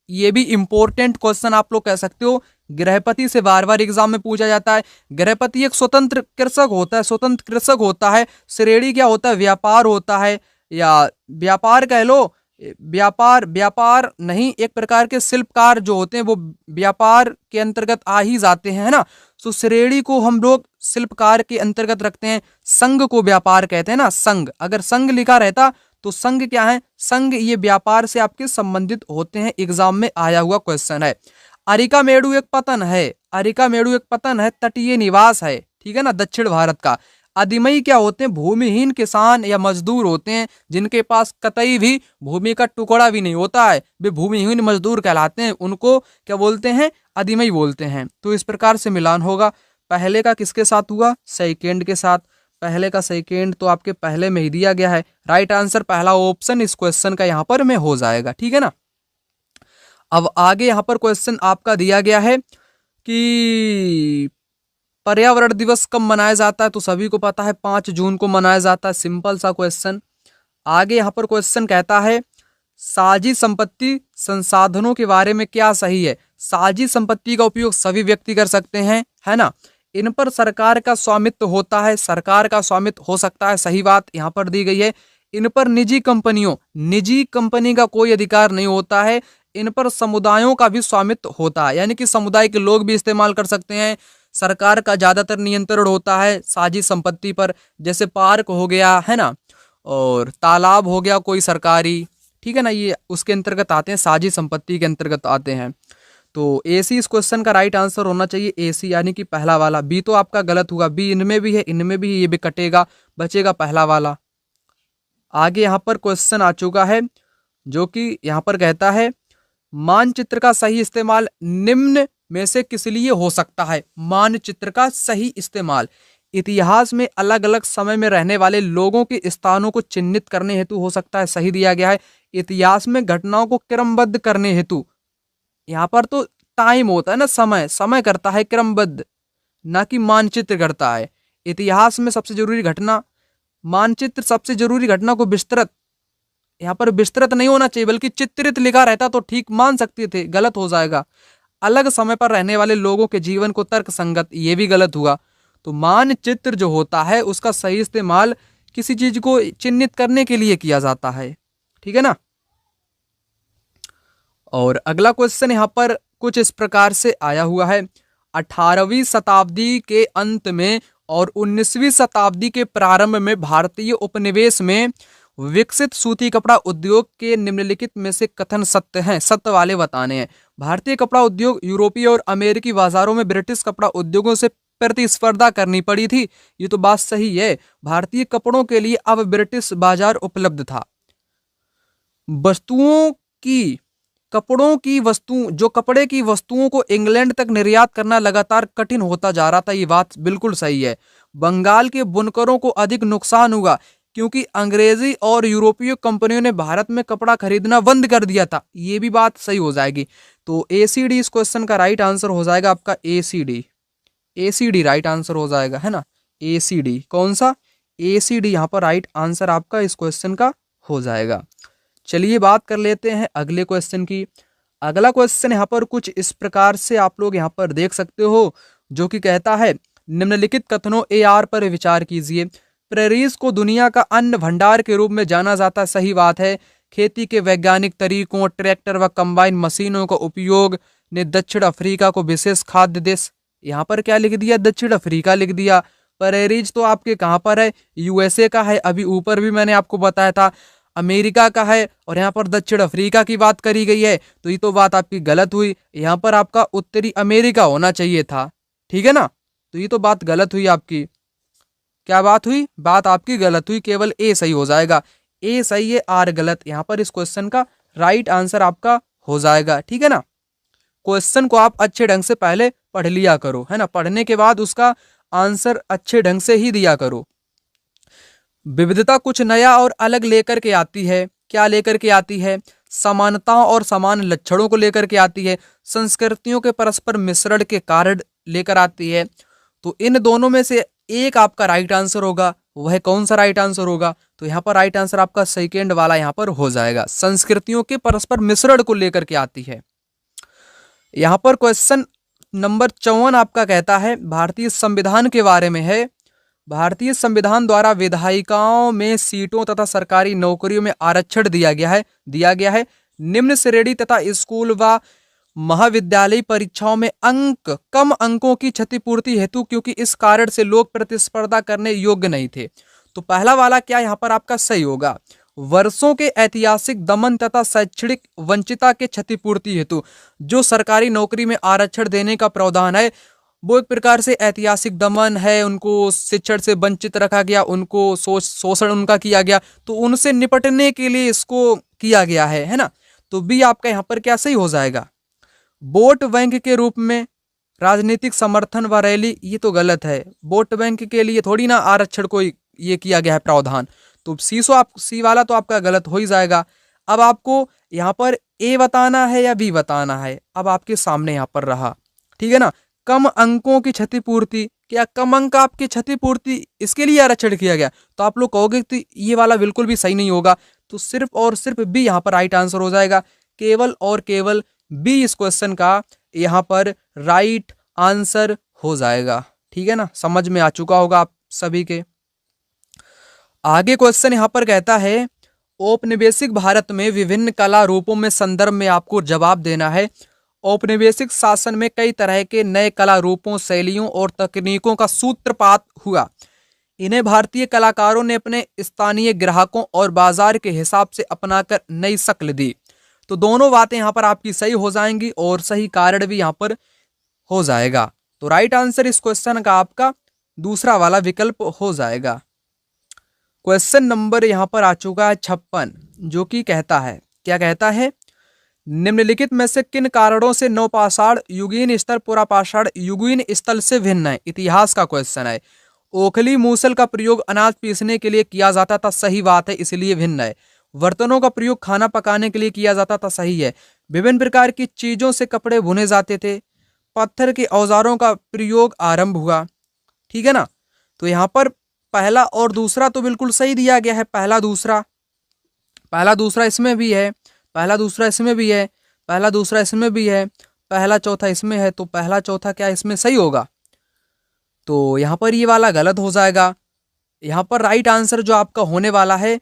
ये भी इंपॉर्टेंट क्वेश्चन आप लोग कह सकते हो, गृहपति से बार बार एग्जाम में पूछा जाता है। गृहपति एक स्वतंत्र कृषक होता है, स्वतंत्र कृषक होता है। श्रेणी क्या होता है? व्यापार होता है, या व्यापार कह लो, व्यापार नहीं, एक प्रकार के शिल्पकार जो होते हैं वो व्यापार के अंतर्गत आ ही जाते हैं, है ना। तो श्रेणी को हम लोग शिल्पकार के अंतर्गत रखते हैं। संघ को व्यापार कहते हैं ना, संघ। अगर संघ लिखा रहता तो संघ क्या है? संघ ये व्यापार से आपके संबंधित होते हैं। एग्जाम में आया हुआ क्वेश्चन है। अरिकामेडु एक पतन है, अरिकामेडु एक पतन है, तटीय निवास है, ठीक है ना, दक्षिण भारत का। अधिमई क्या होते हैं? भूमिहीन किसान या मजदूर होते हैं, जिनके पास कतई भी भूमि का टुकड़ा भी नहीं होता है, वे भूमिहीन मजदूर कहलाते हैं। उनको क्या बोलते हैं? अधिमई बोलते हैं। तो इस प्रकार से मिलान होगा। पहले का किसके साथ हुआ? सेकेंड के साथ। पहले का सेकेंड तो आपके पहले में ही दिया गया है। राइट आंसर पहला ऑप्शन इस क्वेश्चन का यहाँ पर में हो जाएगा, ठीक है ना। अब आगे यहाँ पर क्वेश्चन आपका दिया गया है कि पर्यावरण दिवस कब मनाया जाता है? तो सभी को पता है 5 जून को मनाया जाता है। सिंपल सा क्वेश्चन। आगे यहाँ पर क्वेश्चन कहता है साझी संपत्ति संसाधनों के बारे में क्या सही है? साझी संपत्ति का उपयोग सभी व्यक्ति कर सकते हैं, है ना। इन पर सरकार का स्वामित्व होता है, सरकार का स्वामित्व हो सकता है, सही बात यहाँ पर दी गई है। इन पर निजी कंपनी का कोई अधिकार नहीं होता है। इन पर समुदायों का भी स्वामित्व होता है, यानी कि समुदाय के लोग भी इस्तेमाल कर सकते हैं। सरकार का ज्यादातर नियंत्रण होता है साझी संपत्ति पर, जैसे पार्क हो गया, है ना, और तालाब हो गया कोई सरकारी, ठीक है ना, ये उसके अंतर्गत आते हैं, साझी संपत्ति के अंतर्गत आते हैं। तो ए सी इस क्वेश्चन का राइट आंसर होना चाहिए, ए सी, यानी कि पहला वाला। बी तो आपका गलत हुआ, बी इनमें भी है, इनमें भी, ये भी कटेगा, बचेगा पहला वाला। आगे यहाँ पर क्वेश्चन आ चुका है, जो कि यहाँ पर कहता है मानचित्र का सही इस्तेमाल निम्न में से किस लिए हो सकता है? मानचित्र का सही इस्तेमाल इतिहास में अलग अलग समय में रहने वाले लोगों के स्थानों को चिन्हित करने हेतु हो सकता है, सही दिया गया है। इतिहास में घटनाओं को क्रमबद्ध करने हेतु, यहाँ पर तो टाइम होता है ना, समय करता है क्रमबद्ध, ना कि मानचित्र करता है। इतिहास में सबसे जरूरी घटना, मानचित्र सबसे जरूरी घटना को विस्तृत, यहाँ पर विस्तृत नहीं होना चाहिए बल्कि चित्रित लिखा रहता तो ठीक मान सकते थे, गलत हो जाएगा। अलग समय पर रहने वाले लोगों के जीवन को तर्क संगत, ये भी गलत हुआ। तो मानचित्र जो होता है उसका सही इस्तेमाल किसी चीज को चिन्हित करने के लिए किया जाता है, ठीक है ना। और अगला क्वेश्चन यहाँ पर कुछ इस प्रकार से आया हुआ है 18वीं शताब्दी के अंत में और 19वीं शताब्दी के प्रारंभ में भारतीय उपनिवेश में विकसित सूती कपड़ा उद्योग के निम्नलिखित में से कथन सत्य हैं, सत्य वाले बताने हैं। भारतीय कपड़ा उद्योग यूरोपीय और अमेरिकी बाजारों में ब्रिटिश कपड़ा उद्योगों से प्रतिस्पर्धा करनी पड़ी थी। ये तो बात सही है। भारतीय कपड़ों के लिए अब ब्रिटिश बाजार उपलब्ध था। वस्तुओं की कपड़े की वस्तुओं को इंग्लैंड तक निर्यात करना लगातार कठिन होता जा रहा था। ये बात बिल्कुल सही है। बंगाल के बुनकरों को अधिक नुकसान हुआ क्योंकि अंग्रेजी और यूरोपीय कंपनियों ने भारत में कपड़ा खरीदना बंद कर दिया था। ये भी बात सही हो जाएगी। तो एसीडी इस क्वेश्चन का राइट आंसर हो जाएगा आपका एसीडी राइट आंसर हो जाएगा, है ना। एसीडी कौन सा, एसीडी यहाँ पर राइट आंसर आपका इस क्वेश्चन का हो जाएगा। चलिए बात कर लेते हैं अगले क्वेश्चन की। अगला क्वेश्चन यहाँ पर कुछ इस प्रकार से आप लोग यहाँ पर देख सकते हो, जो कि कहता है निम्नलिखित कथनों ए आर पर विचार कीजिए। प्रेरीज को दुनिया का अन्न भंडार के रूप में जाना जाता है, सही बात है। खेती के वैज्ञानिक तरीकों, ट्रैक्टर व कंबाइन मशीनों का उपयोग ने दक्षिण अफ्रीका को विशेष खाद्य देश, यहाँ पर क्या लिख दिया, दक्षिण अफ्रीका लिख दिया। प्रेरीज तो आपके कहाँ पर है, यूएसए का है। अभी ऊपर भी मैंने आपको बताया था अमेरिका का है, और यहाँ पर दक्षिण अफ्रीका की बात करी गई है। तो ये तो बात आपकी गलत हुई। यहाँ पर आपका उत्तरी अमेरिका होना चाहिए था, ठीक है ना। तो ये तो बात गलत हुई आपकी। क्या बात हुई, बात आपकी गलत हुई। केवल ए सही हो जाएगा। ए सही है, आर गलत। यहाँ पर इस क्वेश्चन का राइट आंसर आपका हो जाएगा, ठीक है ना। क्वेश्चन को आप अच्छे ढंग से पहले पढ़ लिया करो, है ना। पढ़ने के बाद उसका आंसर अच्छे ढंग से ही दिया करो। विविधता कुछ नया और अलग लेकर के आती है। क्या लेकर के आती है, समानताओं और समान लक्षणों को लेकर के आती है। संस्कृतियों के परस्पर मिश्रण के कारण लेकर आती है। तो इन दोनों में से एक आपका राइट आंसर होगा। वह कौन सा राइट आंसर होगा, तो यहाँ पर राइट आंसर आपका सेकेंड वाला यहाँ पर हो जाएगा। संस्कृतियों के परस्पर मिश्रण को लेकर के आती है। यहाँ पर क्वेश्चन नंबर 54 आपका कहता है भारतीय संविधान के बारे में है। भारतीय संविधान द्वारा विधायिकाओं में सीटों तथा सरकारी नौकरियों में आरक्षण दिया गया है। निम्न श्रेणी तथा स्कूल व महाविद्यालय परीक्षाओं में कम अंकों की क्षतिपूर्ति हेतु, क्योंकि इस कारण से लोग प्रतिस्पर्धा करने योग्य नहीं थे। तो पहला वाला क्या यहाँ पर आपका सही होगा। वर्षों के ऐतिहासिक दमन तथा शैक्षणिक वंचिता के क्षतिपूर्ति हेतु जो सरकारी नौकरी में आरक्षण देने का प्रावधान है, वो एक प्रकार से ऐतिहासिक दमन है। उनको शिक्षण से वंचित रखा गया, उनको शोषण उनका किया गया, तो उनसे निपटने के लिए इसको किया गया है ना। तो बी आपका यहाँ पर क्या सही हो जाएगा। वोट बैंक के रूप में राजनीतिक समर्थन व रैली, ये तो गलत है। वोट बैंक के लिए थोड़ी ना आरक्षण को ये किया गया है प्रावधान। तो सी वाला तो आपका गलत हो ही जाएगा। अब आपको यहाँ पर ए बताना है या बी बताना है, अब आपके सामने यहाँ पर रहा, ठीक है ना। कम अंकों की क्षतिपूर्ति, क्या कम अंक आपकी क्षतिपूर्ति इसके लिए आरक्षण किया गया, तो आप लोग कहोगे तो ये वाला बिल्कुल भी सही नहीं होगा। तो सिर्फ और सिर्फ बी यहाँ पर राइट आंसर हो जाएगा। केवल और केवल बी इस क्वेश्चन का यहाँ पर राइट आंसर हो जाएगा, ठीक है ना। समझ में आ चुका होगा आप सभी के। आगे क्वेश्चन यहाँ पर कहता है औपनिवेशिक भारत में विभिन्न कला रूपों में संदर्भ में आपको जवाब देना है। औपनिवेशिक शासन में कई तरह के नए कला रूपों, शैलियों और तकनीकों का सूत्रपात हुआ। इन्हें भारतीय कलाकारों ने अपने स्थानीय ग्राहकों और बाजार के हिसाब से अपनाकर नई शक्ल दी। तो दोनों बातें यहाँ पर आपकी सही हो जाएंगी और सही कारण भी यहाँ पर हो जाएगा। तो राइट आंसर इस क्वेश्चन का आपका दूसरा वाला विकल्प हो जाएगा। क्वेश्चन नंबर यहाँ पर आ चुका है 56, जो कि कहता है, क्या कहता है, निम्नलिखित में से किन कारणों से नवपाषाण युगीन स्थल पुरापाषाण युगीन स्थल से भिन्न है। इतिहास का क्वेश्चन है। ओखली मूसल का प्रयोग अनाज पीसने के लिए किया जाता था, सही बात है, इसलिए भिन्न है। बर्तनों का प्रयोग खाना पकाने के लिए किया जाता था, सही है। विभिन्न प्रकार की चीजों से कपड़े बुने जाते थे। पत्थर के औजारों का प्रयोग आरंभ हुआ, ठीक है ना। तो यहाँ पर पहला और दूसरा तो बिल्कुल सही दिया गया है। पहला दूसरा इसमें भी है, पहला दूसरा इसमें भी है, पहला दूसरा इसमें भी है, पहला चौथा इसमें है। तो पहला चौथा क्या इसमें सही होगा, तो यहाँ पर ये वाला गलत हो जाएगा। यहाँ पर राइट आंसर जो आपका होने वाला है,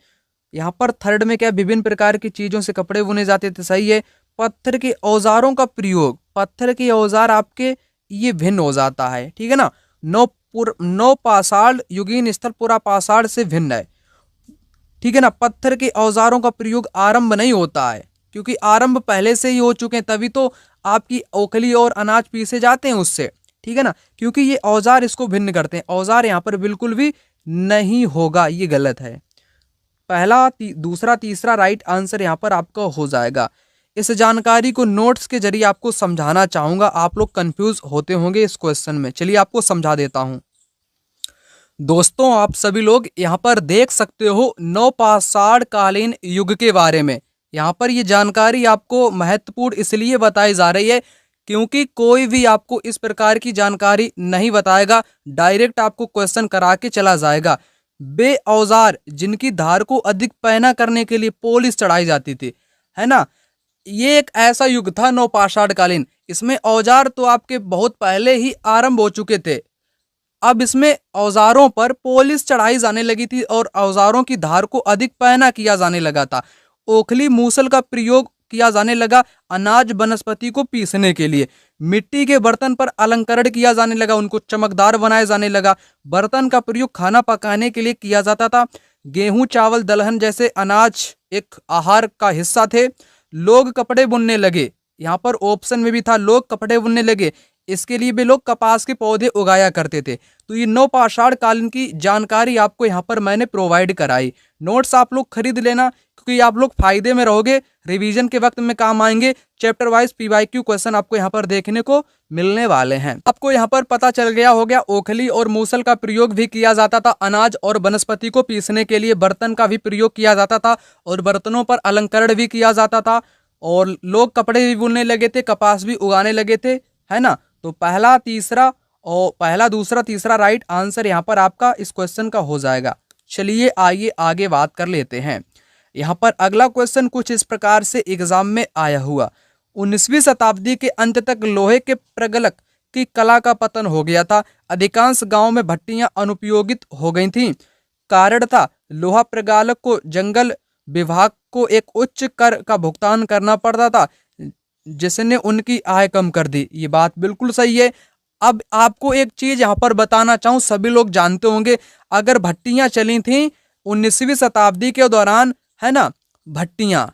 यहाँ पर थर्ड में क्या, विभिन्न प्रकार की चीजों से कपड़े बुने जाते थे, सही है। पत्थर के औजारों का प्रयोग, पत्थर के औजार आपके ये भिन्न हो जाता है, ठीक है ना। नवपाषाण युगीन स्थल पुरापाषाण से भिन्न है। ठीक है ना। पत्थर के औजारों का प्रयोग आरंभ नहीं होता है, क्योंकि आरंभ पहले से ही हो चुके हैं, तभी तो आपकी ओखली और अनाज पीसे जाते हैं उससे। ठीक है ना, क्योंकि ये औजार इसको भिन्न करते हैं। औजार यहाँ पर बिल्कुल भी नहीं होगा, ये गलत है। पहला दूसरा तीसरा राइट आंसर यहाँ पर आपका हो जाएगा। इस जानकारी को नोट्स के जरिए आपको समझाना चाहूंगा, आप लोग कंफ्यूज होते होंगे इस क्वेश्चन में। चलिए आपको समझा देता हूं। दोस्तों, आप सभी लोग यहाँ पर देख सकते हो नवपाषाण कालीन युग के बारे में। यहाँ पर ये जानकारी आपको महत्वपूर्ण इसलिए बताई जा रही है क्योंकि कोई भी आपको इस प्रकार की जानकारी नहीं बताएगा, डायरेक्ट आपको क्वेश्चन करा के चला जाएगा। वे औजार जिनकी धार को अधिक पैना करने के लिए पॉलिश चढ़ाई जाती थी, है ना। ये एक ऐसा युग था नवपाषाण कालीन, इसमें औजार तो आपके बहुत पहले ही आरंभ हो चुके थे। अब इसमें औजारों पर पॉलिश चढ़ाई जाने लगी थी और औजारों की धार को अधिक पैना किया जाने लगा था। ओखली मूसल का प्रयोग किया जाने लगा अनाज वनस्पति को पीसने के लिए। मिट्टी के बर्तन पर अलंकरण किया जाने लगा, उनको चमकदार बनाया जाने लगा। बर्तन का प्रयोग खाना पकाने के लिए किया जाता था। गेहूं चावल दलहन जैसे अनाज एक आहार का हिस्सा थे। लोग कपड़े बुनने लगे, यहाँ पर ऑप्शन में भी था लोग कपड़े बुनने लगे। इसके लिए भी लोग कपास के पौधे उगाया करते थे। तो ये नवपाषाण कालीन की जानकारी आपको यहाँ पर मैंने प्रोवाइड कराई। नोट्स आप लोग खरीद लेना, क्योंकि आप लोग फायदे में रहोगे, रिवीजन के वक्त में काम आएंगे। चैप्टर वाइज पीवाईक्यू क्वेश्चन आपको यहाँ पर देखने को मिलने वाले हैं। आपको यहाँ पर पता चल गया हो गया, ओखली और मूसल का प्रयोग भी किया जाता था अनाज और वनस्पति को पीसने के लिए। बर्तन का भी प्रयोग किया जाता था और बर्तनों पर अलंकरण भी किया जाता था। और लोग कपड़े भी बुनने लगे थे, कपास भी उगाने लगे थे, है ना। तो पहला दूसरा तीसरा राइट आंसर यहाँ पर आपका इस क्वेश्चन का हो जाएगा। चलिए आइए आगे बात कर लेते हैं। यहाँ पर अगला क्वेश्चन कुछ इस प्रकार से एग्जाम में आया हुआ। 19वीं शताब्दी के अंत तक लोहे के प्रगलक की कला का पतन हो गया था। अधिकांश गांवों में भट्टियां अनुपयोगित हो गई थीं। कारण था लोहा प्रगालक को जंगल विभाग को एक उच्च कर का भुगतान करना पड़ता था, जिसने उनकी आय कम कर दी। ये बात बिल्कुल सही है। अब आपको एक चीज यहाँ पर बताना चाहूँ, सभी लोग जानते होंगे, अगर भट्टियां चली थीं 19वीं शताब्दी के दौरान, है ना, भट्टियां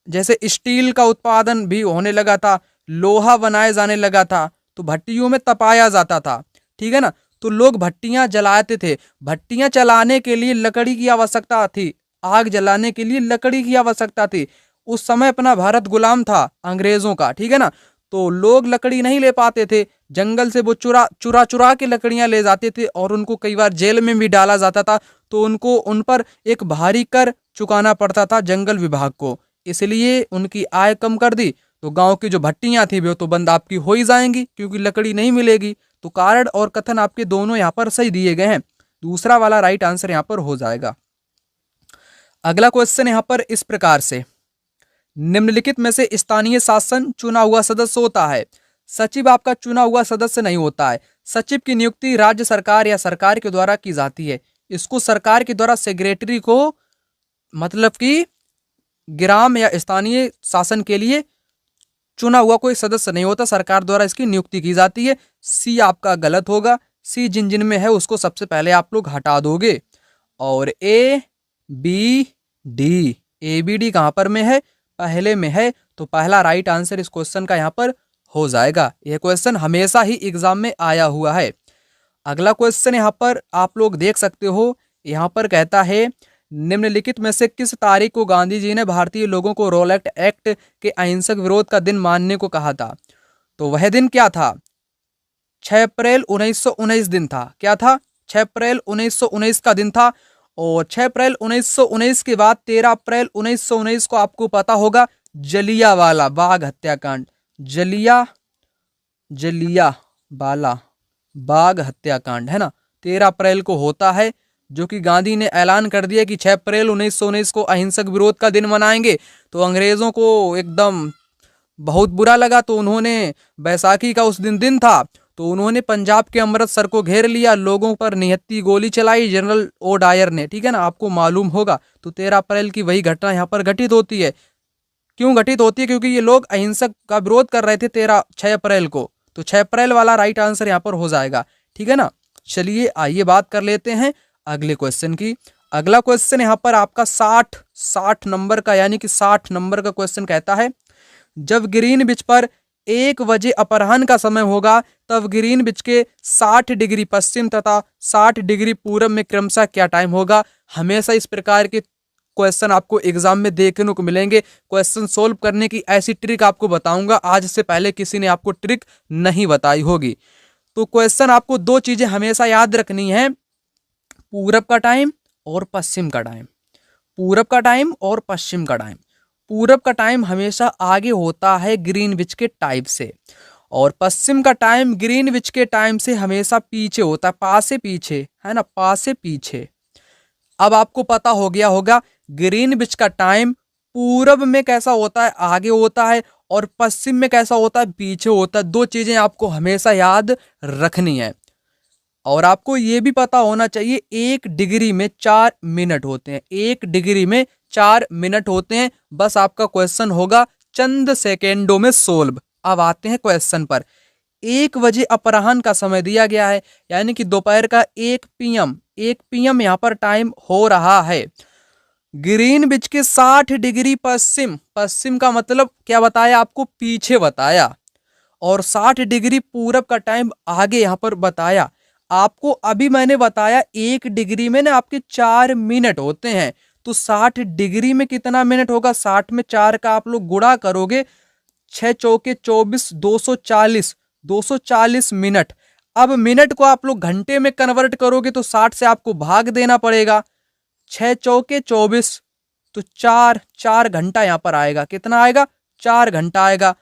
जैसे स्टील का उत्पादन भी होने लगा था, लोहा बनाया जाने लगा था, तो भट्टियों में तपाया जाता था। ठीक है ना, तो लोग भट्टियां जलाते थे। भट्टियां चलाने के लिए लकड़ी की आवश्यकता थी, आग जलाने के लिए लकड़ी की आवश्यकता थी। उस समय अपना भारत गुलाम था अंग्रेजों का, ठीक है ना, तो लोग लकड़ी नहीं ले पाते थे। जंगल से वो चुरा के लकड़ियां ले जाते थे और उनको कई बार जेल में भी डाला जाता था। तो उनको उन पर एक भारी कर चुकाना पड़ता था जंगल विभाग को, इसलिए उनकी आय कम कर दी। तो गांव की जो भट्टियां थी वो तो बंद आपकी हो ही जाएंगी, क्योंकि लकड़ी नहीं मिलेगी। तो कारण और कथन आपके दोनों यहाँ पर सही दिए गए हैं। दूसरा वाला राइट आंसर यहाँ पर हो जाएगा। अगला क्वेश्चन यहाँ पर इस प्रकार से, निम्नलिखित में से स्थानीय शासन चुना हुआ सदस्य होता है। सचिव आपका चुना हुआ सदस्य नहीं होता है। सचिव की नियुक्ति राज्य सरकार या सरकार के द्वारा की जाती है। इसको सरकार के द्वारा सेक्रेटरी को, मतलब कि ग्राम या स्थानीय शासन के लिए चुना हुआ कोई सदस्य नहीं होता, सरकार द्वारा इसकी नियुक्ति की जाती है। सी आपका गलत होगा। सी जिन जिन में है उसको सबसे पहले आप लोग हटा दोगे। और ए बी डी कहाँ पर में है? पहले में है। तो पहला राइट आंसर इस क्वेश्चन का यहाँ पर हो जाएगा। यह क्वेश्चन हमेशा ही एग्जाम में आया हुआ है। अगला क्वेश्चन यहाँ पर आप लोग देख सकते हो, यहाँ पर कहता है निम्नलिखित में से किस तारीख को गांधी जी ने भारतीय लोगों को रोलेट एक्ट के अहिंसक विरोध का दिन मानने को कहा था? तो वह दिन क्या था? 6 अप्रैल 1919 दिन था। क्या था? 6 अप्रैल 1919 का दिन था। और 6 अप्रैल 1919 के बाद 13 अप्रैल 1919 को आपको पता होगा जलियांवाला बाग हत्याकांड, जलियांवाला बाग हत्याकांड, है ना, 13 अप्रैल को होता है, जो कि गांधी ने ऐलान कर दिया कि 6 अप्रैल 1919 को अहिंसक विरोध का दिन मनाएंगे। तो अंग्रेजों को एकदम बहुत बुरा लगा, तो उन्होंने बैसाखी का उस दिन था, तो उन्होंने पंजाब के अमृतसर को घेर लिया, लोगों पर निहत्ती गोली चलाई जनरल ओ डायर ने, ठीक है ना, आपको मालूम होगा। तो 13 अप्रैल की वही घटना यहाँ पर घटित होती है। क्यों घटित होती है? क्योंकि ये लोग अहिंसक का विरोध कर रहे थे 6 अप्रैल को। तो 6 अप्रैल वाला राइट आंसर यहाँ पर हो जाएगा, ठीक है ना। चलिए आइए बात कर लेते हैं अगले क्वेश्चन की। अगला क्वेश्चन यहाँ पर आपका 60 नंबर का, यानी कि 60 नंबर का क्वेश्चन कहता है, जब ग्रीनविच पर 1 बजे अपराह्न का समय होगा तब ग्रीनविच के 60 डिग्री पश्चिम तथा 60 डिग्री पूरब में क्रमशः क्या टाइम होगा। हमेशा इस प्रकार के क्वेश्चन आपको एग्जाम में देखने को मिलेंगे। क्वेश्चन सोल्व करने की ऐसी ट्रिक आपको बताऊंगा, आज से पहले किसी ने आपको ट्रिक नहीं बताई होगी। तो क्वेश्चन आपको दो चीजें हमेशा याद रखनी है, पूरब का टाइम और पश्चिम का टाइम। पूरब का टाइम और पश्चिम का टाइम। पूरब का टाइम हमेशा आगे होता है ग्रीनविच के टाइम से, और पश्चिम का टाइम ग्रीनविच के टाइम से हमेशा पीछे होता है, पास से पीछे, है ना, पास से पीछे। अब आपको पता हो गया होगा ग्रीनविच का टाइम पूरब में कैसा होता है, आगे होता है, और पश्चिम में कैसा होता है, पीछे होता है। दो चीजें आपको हमेशा याद रखनी है। और आपको ये भी पता होना चाहिए 1 डिग्री में 4 मिनट होते हैं। 1 डिग्री में 4 मिनट होते हैं। बस आपका क्वेश्चन होगा चंद सेकेंडों में सोल्व। अब आते हैं क्वेश्चन पर। 1 बजे अपराह्न का समय दिया गया है, यानी कि दोपहर का 1 PM यहाँ पर टाइम हो रहा है। ग्रीनविच के 60 डिग्री पश्चिम, पश्चिम का मतलब क्या बताया आपको, पीछे बताया, और 60 डिग्री पूरब का टाइम आगे यहाँ पर बताया आपको। अभी मैंने बताया 1 डिग्री में ना आपके 4 मिनट होते हैं, तो 60 डिग्री में कितना मिनट होगा, 60 में 4 का आप लोग गुणा करोगे, 6 चौके 24, 240 मिनट। अब मिनट को आप लोग घंटे में कन्वर्ट करोगे तो 60 से आपको भाग देना पड़ेगा। 6 चौके 24, तो 4 घंटा यहाँ पर आएगा। कितना आएगा, 4 घंटा आएगा।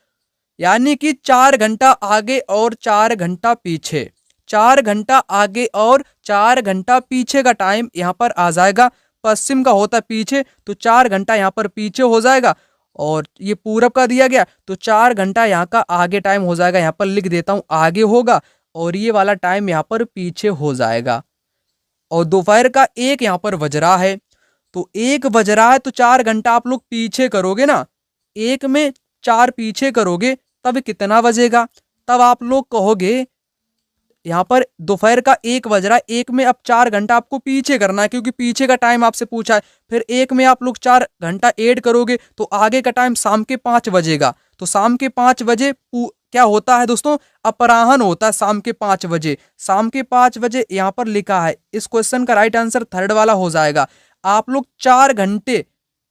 यानी कि 4 घंटा आगे और 4 घंटा पीछे, 4 घंटा आगे और 4 घंटा पीछे का टाइम यहाँ पर आ जाएगा। पश्चिम का होता पीछे, तो 4 घंटा यहाँ पर पीछे हो जाएगा, और ये पूरब का दिया गया तो 4 घंटा यहाँ का आगे टाइम हो जाएगा। यहाँ पर लिख देता हूँ, आगे होगा, और ये वाला टाइम यहाँ पर पीछे हो जाएगा। और दोपहर का 1 यहाँ पर बज रहा है, तो 1 बज रहा है, तो 4 घंटा आप लोग पीछे करोगे ना, 1 में 4 पीछे करोगे तब कितना बजेगा। तब आप लोग कहोगे यहाँ पर दोपहर का 1 बज रहा है, 1 में अब 4 घंटा आपको पीछे करना है, क्योंकि पीछे का टाइम आपसे पूछा है। फिर 1 में आप लोग 4 घंटा ऐड करोगे तो आगे का टाइम शाम के 5 बजेगा। तो शाम के 5 बजे क्या होता है दोस्तों, अपराह्न होता है शाम के 5 बजे। शाम के 5 बजे यहाँ पर लिखा है। इस क्वेश्चन का राइट आंसर थर्ड वाला हो जाएगा। आप लोग 4 घंटे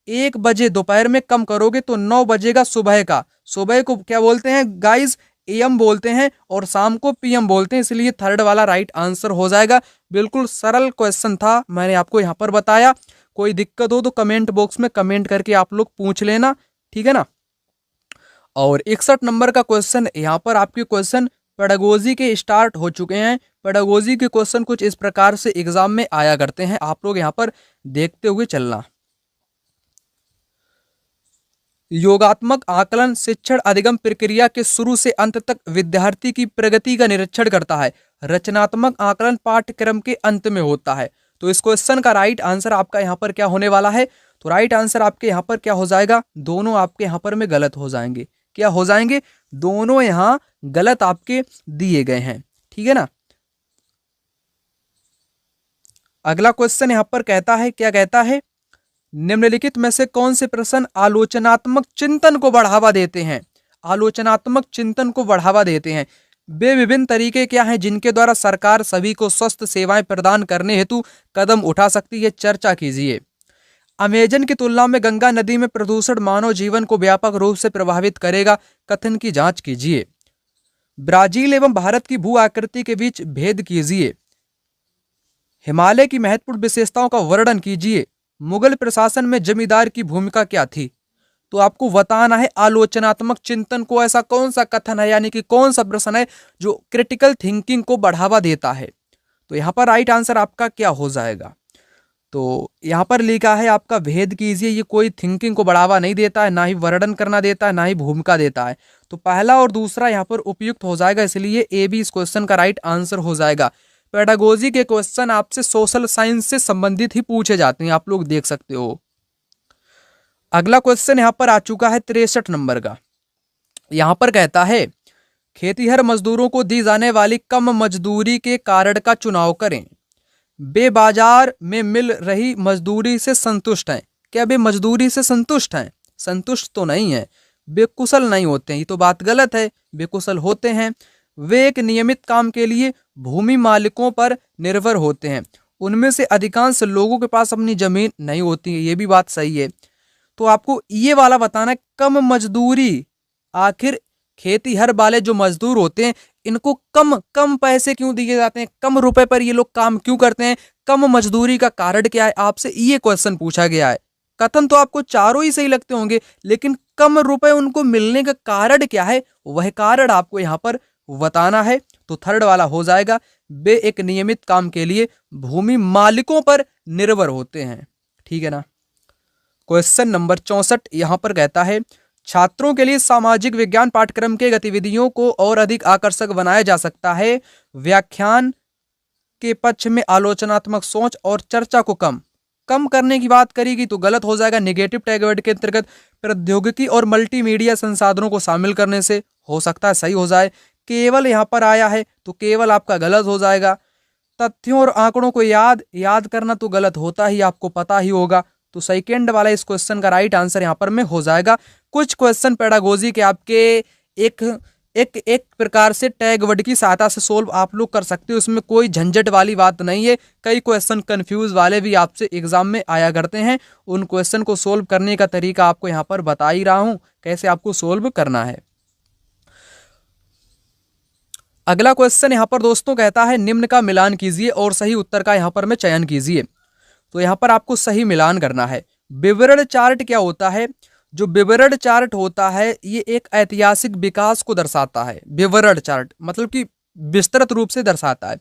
1 बजे दोपहर में कम करोगे तो 9 बजेगा सुबह का। सुबह को क्या बोलते हैं गाइज, AM बोलते हैं, और शाम को PM बोलते हैं, इसलिए थर्ड वाला राइट आंसर हो जाएगा। बिल्कुल सरल क्वेश्चन था, मैंने आपको यहाँ पर बताया। कोई दिक्कत हो तो कमेंट बॉक्स में कमेंट करके आप लोग पूछ लेना, ठीक है ना। और 61 नंबर का क्वेश्चन, यहाँ पर आपके क्वेश्चन पेडागोजी के स्टार्ट हो चुके हैं। पेडागोजी के क्वेश्चन कुछ इस प्रकार से एग्जाम में आया करते हैं, आप लोग यहाँ पर देखते हुए चलना। योगात्मक आकलन शिक्षण अधिगम प्रक्रिया के शुरू से अंत तक विद्यार्थी की प्रगति का निरीक्षण करता है। रचनात्मक आकलन पाठ्यक्रम के अंत में होता है। तो इस क्वेश्चन का राइट आंसर आपका यहाँ पर क्या होने वाला है, तो राइट आंसर आपके यहाँ पर क्या हो जाएगा, दोनों आपके यहाँ पर में गलत हो जाएंगे। क्या हो जाएंगे, दोनों यहाँ गलत आपके दिए गए हैं, ठीक है ना। अगला क्वेश्चन यहाँ पर कहता है, क्या कहता है, निम्नलिखित में से कौन से प्रश्न आलोचनात्मक चिंतन को बढ़ावा देते हैं। आलोचनात्मक चिंतन को बढ़ावा देते हैं। वे विभिन्न तरीके क्या हैं जिनके द्वारा सरकार सभी को स्वस्थ सेवाएं प्रदान करने हेतु कदम उठा सकती है, चर्चा कीजिए। अमेजन की तुलना में गंगा नदी में प्रदूषण मानव जीवन को व्यापक रूप से प्रभावित करेगा, कथन की जांच कीजिए। ब्राजील एवं भारत की भू आकृति के बीच भेद कीजिए। हिमालय की महत्वपूर्ण विशेषताओं का वर्णन कीजिए। मुगल प्रशासन में जमींदार की भूमिका क्या थी। तो आपको बताना है आलोचनात्मक चिंतन को ऐसा कौन सा कथन है, यानी कि कौन सा प्रश्न है जो क्रिटिकल थिंकिंग को बढ़ावा देता है। तो यहाँ पर राइट आंसर आपका क्या हो जाएगा, तो यहाँ पर लिखा है आपका भेद कीजिए। ये कोई थिंकिंग को बढ़ावा नहीं देता है, ना ही वर्णन करना देता है, ना ही भूमिका देता है। तो पहला और दूसरा यहाँ पर उपयुक्त हो जाएगा, इसलिए ए भी इस क्वेश्चन का राइट आंसर हो जाएगा। पेडागोजी के क्वेश्चन आपसे सोशल साइंस से संबंधित ही पूछे जाते हैं, आप लोग देख सकते हो। अगला क्वेश्चन यहाँ पर आ चुका है 63 नंबर का। यहाँ पर कहता है, खेतीहर मजदूरों को दी जाने वाली कम मजदूरी के कारण का चुनाव करें। वे बाजार में मिल रही मजदूरी से संतुष्ट हैं। क्या वे मजदूरी से संतुष्ट हैं? संतुष्ट तो नहीं है, वे कुशल नहीं होते हैं। ये तो बात गलत है, वे कुशल होते हैं। वे एक नियमित काम के लिए भूमि मालिकों पर निर्भर होते हैं। उनमें से अधिकांश लोगों के पास अपनी जमीन नहीं होती है, ये भी बात सही है। तो आपको ये वाला बताना है, कम मजदूरी। आखिर खेतीहर वाले जो मजदूर होते हैं, इनको कम कम पैसे क्यों दिए जाते हैं? कम रुपए पर ये लोग काम क्यों करते हैं? कम मजदूरी का कारण क्या है? आपसे ये क्वेश्चन पूछा गया है। कथन तो आपको चारों ही सही लगते होंगे, लेकिन कम रुपए उनको मिलने का कारण क्या है, वह कारण आपको यहाँ पर बताना है। तो थर्ड वाला हो जाएगा, वे एक नियमित काम के लिए भूमि मालिकों पर निर्भर होते हैं। ठीक है ना। क्वेश्चन नंबर 64 यहां पर कहता है, छात्रों के लिए सामाजिक विज्ञान पाठ्यक्रम के गतिविधियों को और अधिक आकर्षक बनाया जा सकता है। व्याख्यान के पक्ष में आलोचनात्मक सोच और चर्चा को कम कम करने की बात करेगी तो गलत हो जाएगा। नेगेटिव टैग वर्ड के अंतर्गत प्रौद्योगिकी और मल्टीमीडिया संसाधनों को शामिल करने से हो सकता है सही हो जाए। केवल यहाँ पर आया है तो केवल आपका गलत हो जाएगा। तथ्यों और आंकड़ों को याद करना तो गलत होता ही, आपको पता ही होगा। तो सेकंड वाला इस क्वेश्चन का राइट आंसर यहाँ पर में हो जाएगा। कुछ क्वेश्चन पेडागोजी के आपके एक प्रकार से टैग वर्ड की सहायता से सोल्व आप लोग कर सकते हो, उसमें कोई झंझट वाली बात नहीं है। कई क्वेश्चन कंफ्यूज वाले भी आपसे एग्जाम में आया करते हैं, उन क्वेश्चन को सोल्व करने का तरीका आपको यहाँ पर बता ही रहा हूँ कैसे आपको सोल्व करना है। अगला क्वेश्चन यहाँ पर दोस्तों कहता है, निम्न का मिलान कीजिए और सही उत्तर का यहाँ पर में चयन कीजिए। तो यहाँ पर आपको सही मिलान करना है। विवरण चार्ट क्या होता है? जो विवरण चार्ट होता है ये एक ऐतिहासिक विकास को दर्शाता है। विवरण चार्ट मतलब कि विस्तृत रूप से दर्शाता है।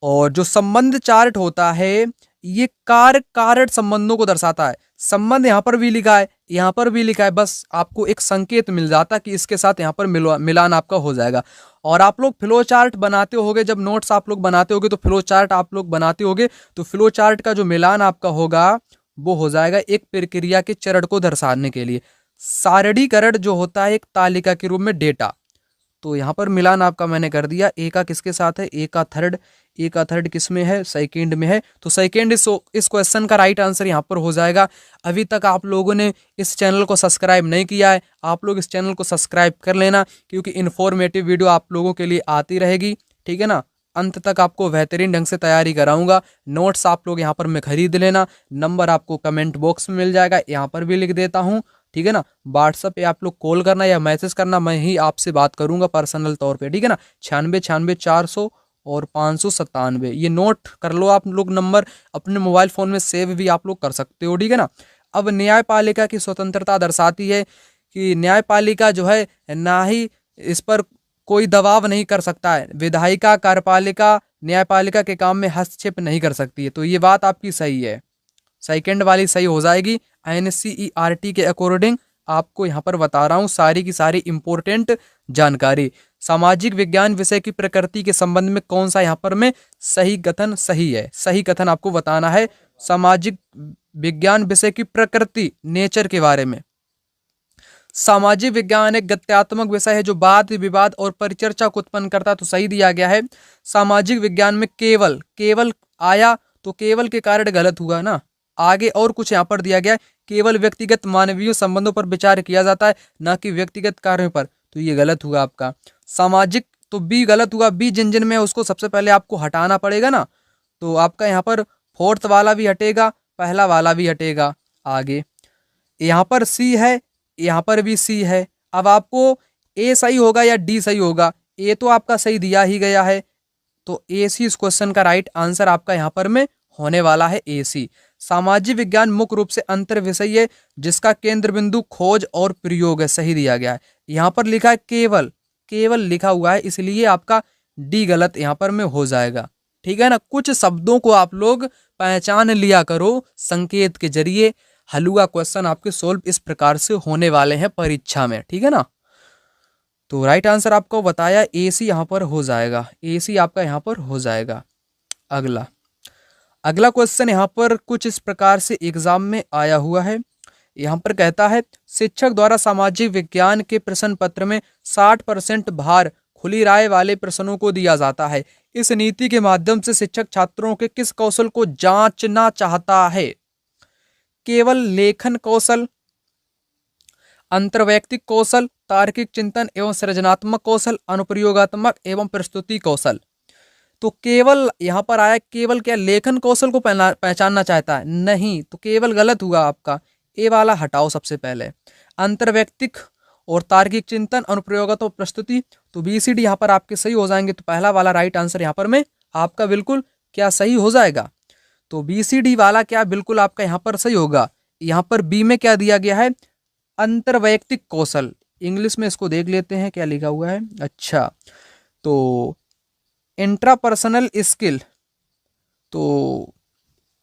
और जो संबंध चार्ट होता है ये कार्य कारण संबंधों को दर्शाता है। संबंध यहाँ पर भी लिखा है, यहाँ पर भी लिखा है, बस आपको एक संकेत मिल जाता कि इसके साथ यहाँ पर मिलान आपका हो जाएगा। और आप लोग फ्लो चार्ट बनाते होगे, जब नोट्स आप लोग बनाते होगे तो फ्लो चार्ट आप लोग बनाते होगे, तो फ्लो चार्ट का जो मिलान आपका होगा वो हो जाएगा एक प्रक्रिया के चरण को दर्शाने के लिए। सारणीकरण जो होता है एक तालिका के रूप में डेटा। तो यहाँ पर मिलान आपका मैंने कर दिया। ए का किसके साथ है? ए का थर्ड किस में है? सेकंड में है। तो सेकंड इस क्वेश्चन का राइट आंसर यहाँ पर हो जाएगा। अभी तक आप लोगों ने इस चैनल को सब्सक्राइब नहीं किया है, आप लोग इस चैनल को सब्सक्राइब कर लेना, क्योंकि इन्फॉर्मेटिव वीडियो आप लोगों के लिए आती रहेगी। ठीक है ना। अंत तक आपको बेहतरीन ढंग से तैयारी कराऊंगा। नोट्स आप लोग यहाँ पर मैं खरीद लेना। नंबर आपको कमेंट बॉक्स में मिल जाएगा, यहाँ पर भी लिख देता हूँ। ठीक है ना। व्हाट्सएप पे आप लोग कॉल करना या मैसेज करना, मैं ही आपसे बात करूंगा पर्सनल तौर पे। ठीक है ना। 96 और 597 ये नोट कर लो आप लोग। नंबर अपने मोबाइल फोन में सेव भी आप लोग कर सकते हो। ठीक है ना। अब न्यायपालिका की स्वतंत्रता दर्शाती है कि न्यायपालिका जो है ना ही इस पर कोई दबाव नहीं कर सकता है। विधायिका, कार्यपालिका न्यायपालिका के काम में हस्तक्षेप नहीं कर सकती है। तो ये बात आपकी सही है, सेकंड वाली सही हो जाएगी। NCERT के अकॉर्डिंग आपको यहाँ पर बता रहा हूँ सारी की सारी इंपॉर्टेंट जानकारी। सामाजिक विज्ञान विषय की प्रकृति के संबंध में कौन सा यहाँ पर में सही कथन सही है? सही कथन आपको बताना है। सामाजिक विज्ञान विषय की प्रकृति, नेचर के बारे में। सामाजिक विज्ञान एक गत्यात्मक विषय है जो वाद विवाद और परिचर्चा को उत्पन्न करता है। तो सही दिया गया है। सामाजिक विज्ञान में केवल आया तो केवल के कारण गलत हुआ ना। आगे और कुछ यहाँ पर दिया गया है, केवल व्यक्तिगत मानवीय संबंधों पर विचार किया जाता है, ना कि व्यक्तिगत कार्यों पर। तो ये गलत हुआ आपका। सामाजिक तो बी गलत हुआ। बी जिन में उसको सबसे पहले आपको हटाना पड़ेगा ना। तो आपका यहाँ पर फोर्थ वाला भी हटेगा, पहला वाला भी हटेगा। आगे यहाँ पर सी है, यहाँ पर भी सी है। अब आपको ए सही होगा या डी सही होगा? ए तो आपका सही दिया ही गया है, तो ए सी इस क्वेश्चन का राइट आंसर आपका यहाँ पर में होने वाला है। ए सी। सामाजिक विज्ञान मुख्य रूप से अंतर विषय है जिसका केंद्र बिंदु खोज और प्रयोग है। सही दिया गया है। यहाँ पर लिखा है केवल लिखा हुआ है, इसलिए आपका डी गलत यहाँ पर में हो जाएगा। ठीक है ना। कुछ शब्दों को आप लोग पहचान लिया करो संकेत के जरिए। हलुआ क्वेश्चन आपके सोल्व इस प्रकार से होने वाले हैं परीक्षा में। ठीक है ना। तो राइट आंसर आपको बताया ए सी यहाँ पर हो जाएगा। ए सी आपका यहाँ पर हो जाएगा। अगला क्वेश्चन यहाँ पर कुछ इस प्रकार से एग्जाम में आया हुआ है। यहाँ पर कहता है, शिक्षक द्वारा सामाजिक विज्ञान के प्रश्न पत्र में 60% भार खुली राय वाले प्रश्नों को दिया जाता है। इस नीति के माध्यम से शिक्षक छात्रों के किस कौशल को जांचना चाहता है? केवल लेखन कौशल, अंतर्वैयक्तिक कौशल, तार्किक चिंतन एवं सृजनात्मक कौशल, अनुप्रयोगात्मक एवं प्रस्तुति कौशल। तो केवल यहाँ पर आया, केवल क्या लेखन कौशल को पहचानना चाहता है? नहीं, तो केवल गलत हुआ आपका, ए वाला हटाओ सबसे पहले। अंतर्वैयक्तिक और तार्किक चिंतन, अनुप्रयोगात्मक प्रस्तुति, तो बी सी डी यहाँ पर आपके सही हो जाएंगे। तो पहला वाला राइट आंसर यहाँ पर में आपका बिल्कुल क्या सही हो जाएगा? तो बी सी डी वाला क्या बिल्कुल आपका यहाँ पर सही होगा। यहाँ पर बी में क्या दिया गया है? अंतर्वैयक्तिक कौशल। इंग्लिश में इसको देख लेते हैं क्या लिखा हुआ है। अच्छा, तो इंट्रापर्सनल स्किल, तो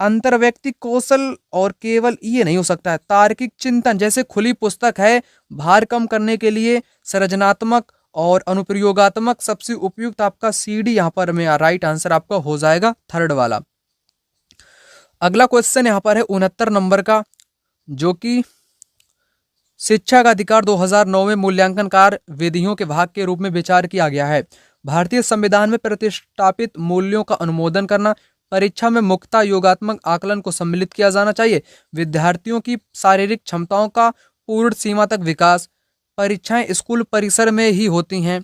अंतर्वैयक्तिक कौशल और केवल ये नहीं हो सकता है। तार्किक चिंतन, जैसे खुली पुस्तक है, भार कम करने के लिए, सृजनात्मक और अनुप्रयोगात्मक, सबसे उपयुक्त आपका सी डी यहाँ पर में राइट आंसर आपका हो जाएगा, थर्ड वाला। अगला क्वेश्चन यहाँ पर है 69 नंबर का, जो कि शिक्षा का अधिकार 2009 में मूल्यांकन कार्य विधियों के भाग के रूप में विचार किया गया है। भारतीय संविधान में प्रतिष्ठापित मूल्यों का अनुमोदन करना, परीक्षा में मुख्यतः योगात्मक आकलन को सम्मिलित किया जाना चाहिए, विद्यार्थियों की शारीरिक क्षमताओं का पूर्ण सीमा तक विकास, परीक्षाएं स्कूल परिसर में ही होती हैं।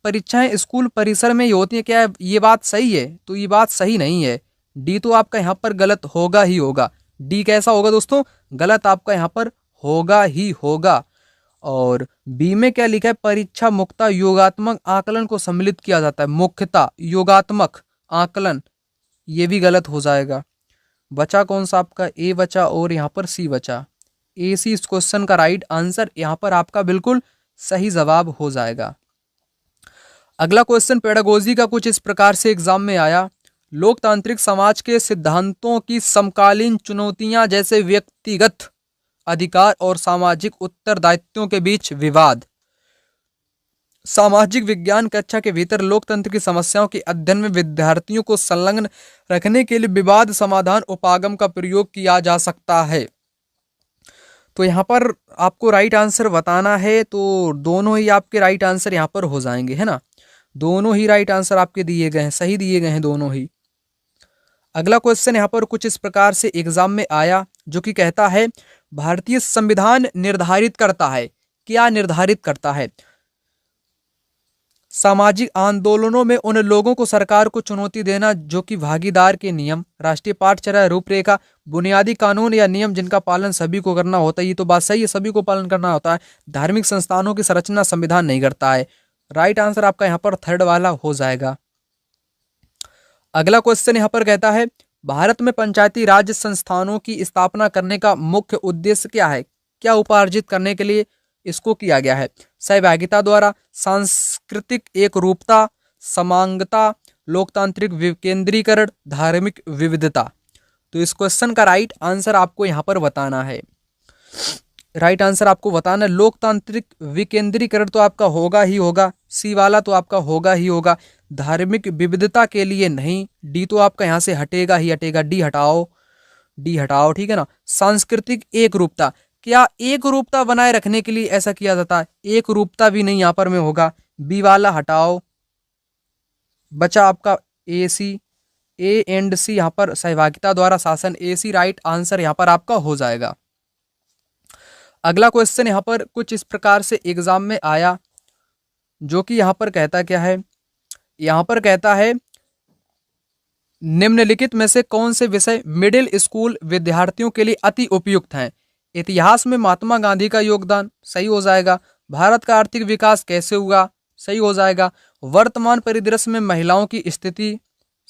परीक्षाएं स्कूल परिसर में ही होती हैं, क्या ये बात सही है? तो ये बात सही नहीं है। डी तो आपका यहाँ पर गलत होगा ही होगा। डी कैसा होगा दोस्तों? गलत आपका यहाँ पर होगा ही होगा। और बी में क्या लिखा है? परीक्षा मुख्यतः योगात्मक आकलन को सम्मिलित किया जाता है। मुख्यतः योगात्मक आकलन, ये भी गलत हो जाएगा। बचा कौन सा आपका? ए बचा और यहाँ पर सी बचा। ए सी इस क्वेश्चन का राइट आंसर यहाँ पर आपका बिल्कुल सही जवाब हो जाएगा। अगला क्वेश्चन पेडागोजी का कुछ इस प्रकार से एग्जाम में आया। लोकतांत्रिक समाज के सिद्धांतों की समकालीन चुनौतियां, जैसे व्यक्तिगत अधिकार और सामाजिक उत्तरदायित्वों के बीच विवाद। सामाजिक विज्ञान कक्षा के भीतर लोकतंत्र की समस्याओं के अध्ययन में विद्यार्थियों को संलग्न रखने के लिए विवाद समाधान उपागम का प्रयोग किया जा सकता है। तो यहाँ पर आपको राइट आंसर बताना है, तो दोनों ही आपके राइट आंसर यहाँ पर हो जाएंगे, है ना। दोनों ही राइट आंसर आपके दिए गए हैं, सही दिए गए हैं दोनों ही। अगला क्वेश्चन यहाँ पर कुछ इस प्रकार से एग्जाम में आया, जो कि कहता है भारतीय संविधान निर्धारित करता है, क्या निर्धारित करता है? सामाजिक आंदोलनों में उन लोगों को सरकार को चुनौती देना जो कि भागीदार के नियम, राष्ट्रीय पाठचर्या, रूपरेखा, बुनियादी कानून या नियम जिनका पालन सभी को करना होता है। ये तो बात सही है, सभी को पालन करना होता है। धार्मिक संस्थानों की संरचना संविधान नहीं करता है। राइट आंसर आपका यहाँ पर थर्ड वाला हो जाएगा। अगला क्वेश्चन यहाँ पर कहता है भारत में पंचायती राज संस्थानों की स्थापना करने का मुख्य उद्देश्य क्या है? क्या उपार्जित करने के लिए इसको किया गया है? सहभागिता द्वारा, सांस्कृतिक एकरूपता, समांगता, लोकतांत्रिक विकेंद्रीकरण, धार्मिक विविधता। तो इस क्वेश्चन का राइट आंसर आपको यहाँ पर बताना है। राइट आंसर आपको बताना है लोकतांत्रिक विकेंद्रीकरण, तो आपका होगा ही होगा। सी वाला तो आपका होगा ही होगा। धार्मिक विविधता के लिए नहीं, डी तो आपका यहाँ से हटेगा ही हटेगा। डी हटाओ, डी हटाओ, ठीक है ना। सांस्कृतिक एकरूपता, क्या एक रूपता बनाए रखने के लिए ऐसा किया जाता है? एक रूपता भी नहीं यहाँ पर में होगा। बी वाला हटाओ। बचा आपका ए सी, ए एंड सी यहाँ पर सहभागिता द्वारा शासन, ए सी राइट आंसर यहाँ पर आपका हो जाएगा। अगला क्वेश्चन यहाँ पर कुछ इस प्रकार से एग्जाम में आया, जो कि यहाँ पर कहता क्या है? यहाँ पर कहता है निम्नलिखित में से कौन से विषय मिडिल स्कूल विद्यार्थियों के लिए अति उपयुक्त हैं? इतिहास में महात्मा गांधी का योगदान, सही हो जाएगा। भारत का आर्थिक विकास कैसे हुआ, सही हो जाएगा। वर्तमान परिदृश्य में महिलाओं की स्थिति,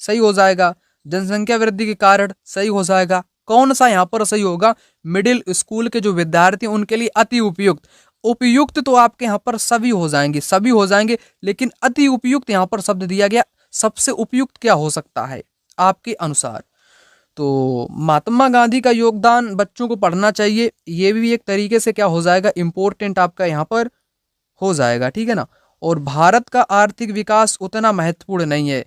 सही हो जाएगा। जनसंख्या वृद्धि के कारण, सही हो जाएगा। कौन सा यहाँ पर सही होगा? मिडिल स्कूल के जो विद्यार्थी उनके लिए अति उपयुक्त। उपयुक्त तो आपके यहाँ पर सभी हो जाएंगे, सभी हो जाएंगे, लेकिन अति उपयुक्त यहाँ पर शब्द दिया गया। सबसे उपयुक्त क्या हो सकता है आपके अनुसार? तो महात्मा गांधी का योगदान बच्चों को पढ़ना चाहिए, ये भी एक तरीके से क्या हो जाएगा? इम्पोर्टेंट आपका यहाँ पर हो जाएगा, ठीक है ना। और भारत का आर्थिक विकास उतना महत्वपूर्ण नहीं है,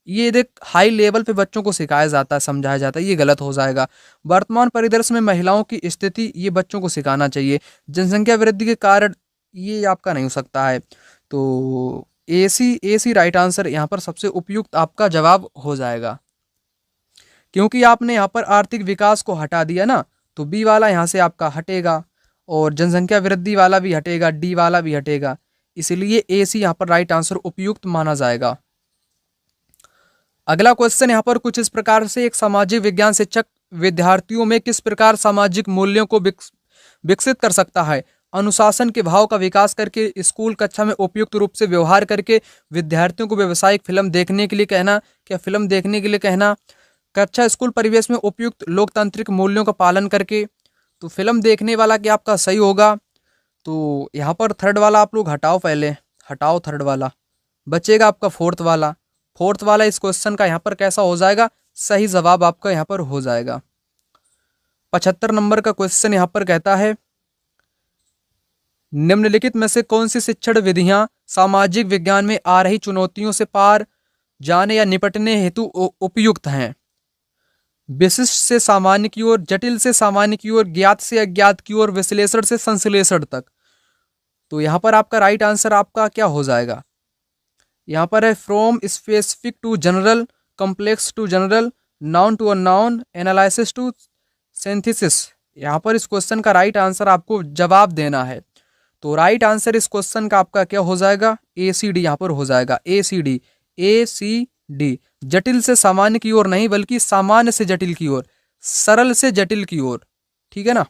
ये देख हाई लेवल पे बच्चों को सिखाया जाता है, समझाया जाता है, ये गलत हो जाएगा। वर्तमान परिदृश्य में महिलाओं की स्थिति, ये बच्चों को सिखाना चाहिए। जनसंख्या वृद्धि के कारण, ये आपका नहीं हो सकता है। तो ए सी राइट आंसर यहाँ पर सबसे उपयुक्त आपका जवाब हो जाएगा, क्योंकि आपने यहाँ पर आर्थिक विकास को हटा दिया ना, तो बी वाला यहाँ से आपका हटेगा और जनसंख्या वृद्धि वाला भी हटेगा, डी वाला भी हटेगा, इसलिए ए सी यहाँ पर राइट आंसर उपयुक्त माना जाएगा। अगला क्वेश्चन यहाँ पर कुछ इस प्रकार से, एक सामाजिक विज्ञान शिक्षक विद्यार्थियों में किस प्रकार सामाजिक मूल्यों को विकसित कर सकता है? अनुशासन के भाव का विकास करके, स्कूल कक्षा में उपयुक्त रूप से व्यवहार करके, विद्यार्थियों को व्यावसायिक फिल्म देखने के लिए कहना, क्या फिल्म देखने के लिए कहना, कक्षा स्कूल परिवेश में उपयुक्त लोकतांत्रिक मूल्यों का पालन करके। तो फिल्म देखने वाला क्या आपका सही होगा? तो यहाँ पर थर्ड वाला आप लोग हटाओ, पहले हटाओ थर्ड वाला, बचेगा आपका फोर्थ वाला। फोर्थ वाला इस क्वेश्चन का यहाँ पर कैसा हो जाएगा? सही जवाब आपका यहाँ पर हो जाएगा। 75 नंबर का क्वेश्चन यहाँ पर कहता है, निम्नलिखित में से कौन सी शिक्षण विधियां सामाजिक विज्ञान में आ रही चुनौतियों से पार जाने या निपटने हेतु उपयुक्त हैं? विशिष्ट से सामान्य की ओर, जटिल से सामान्य की ओर, ज्ञात से अज्ञात की ओर, विश्लेषण से संश्लेषण तक। तो यहाँ पर आपका राइट आंसर आपका क्या हो जाएगा? यहाँ पर है from specific to general, complex to general, known to unknown, analysis to synthesis. यहाँ पर इस क्वेश्चन का राइट आंसर आपको जवाब देना है। तो राइट आंसर इस क्वेश्चन का आपका क्या हो जाएगा? ए सी डी यहाँ पर हो जाएगा, ए सी डी, ए सी डी। जटिल से सामान्य की ओर नहीं, बल्कि सामान्य से जटिल की ओर, सरल से जटिल की ओर, ठीक है ना।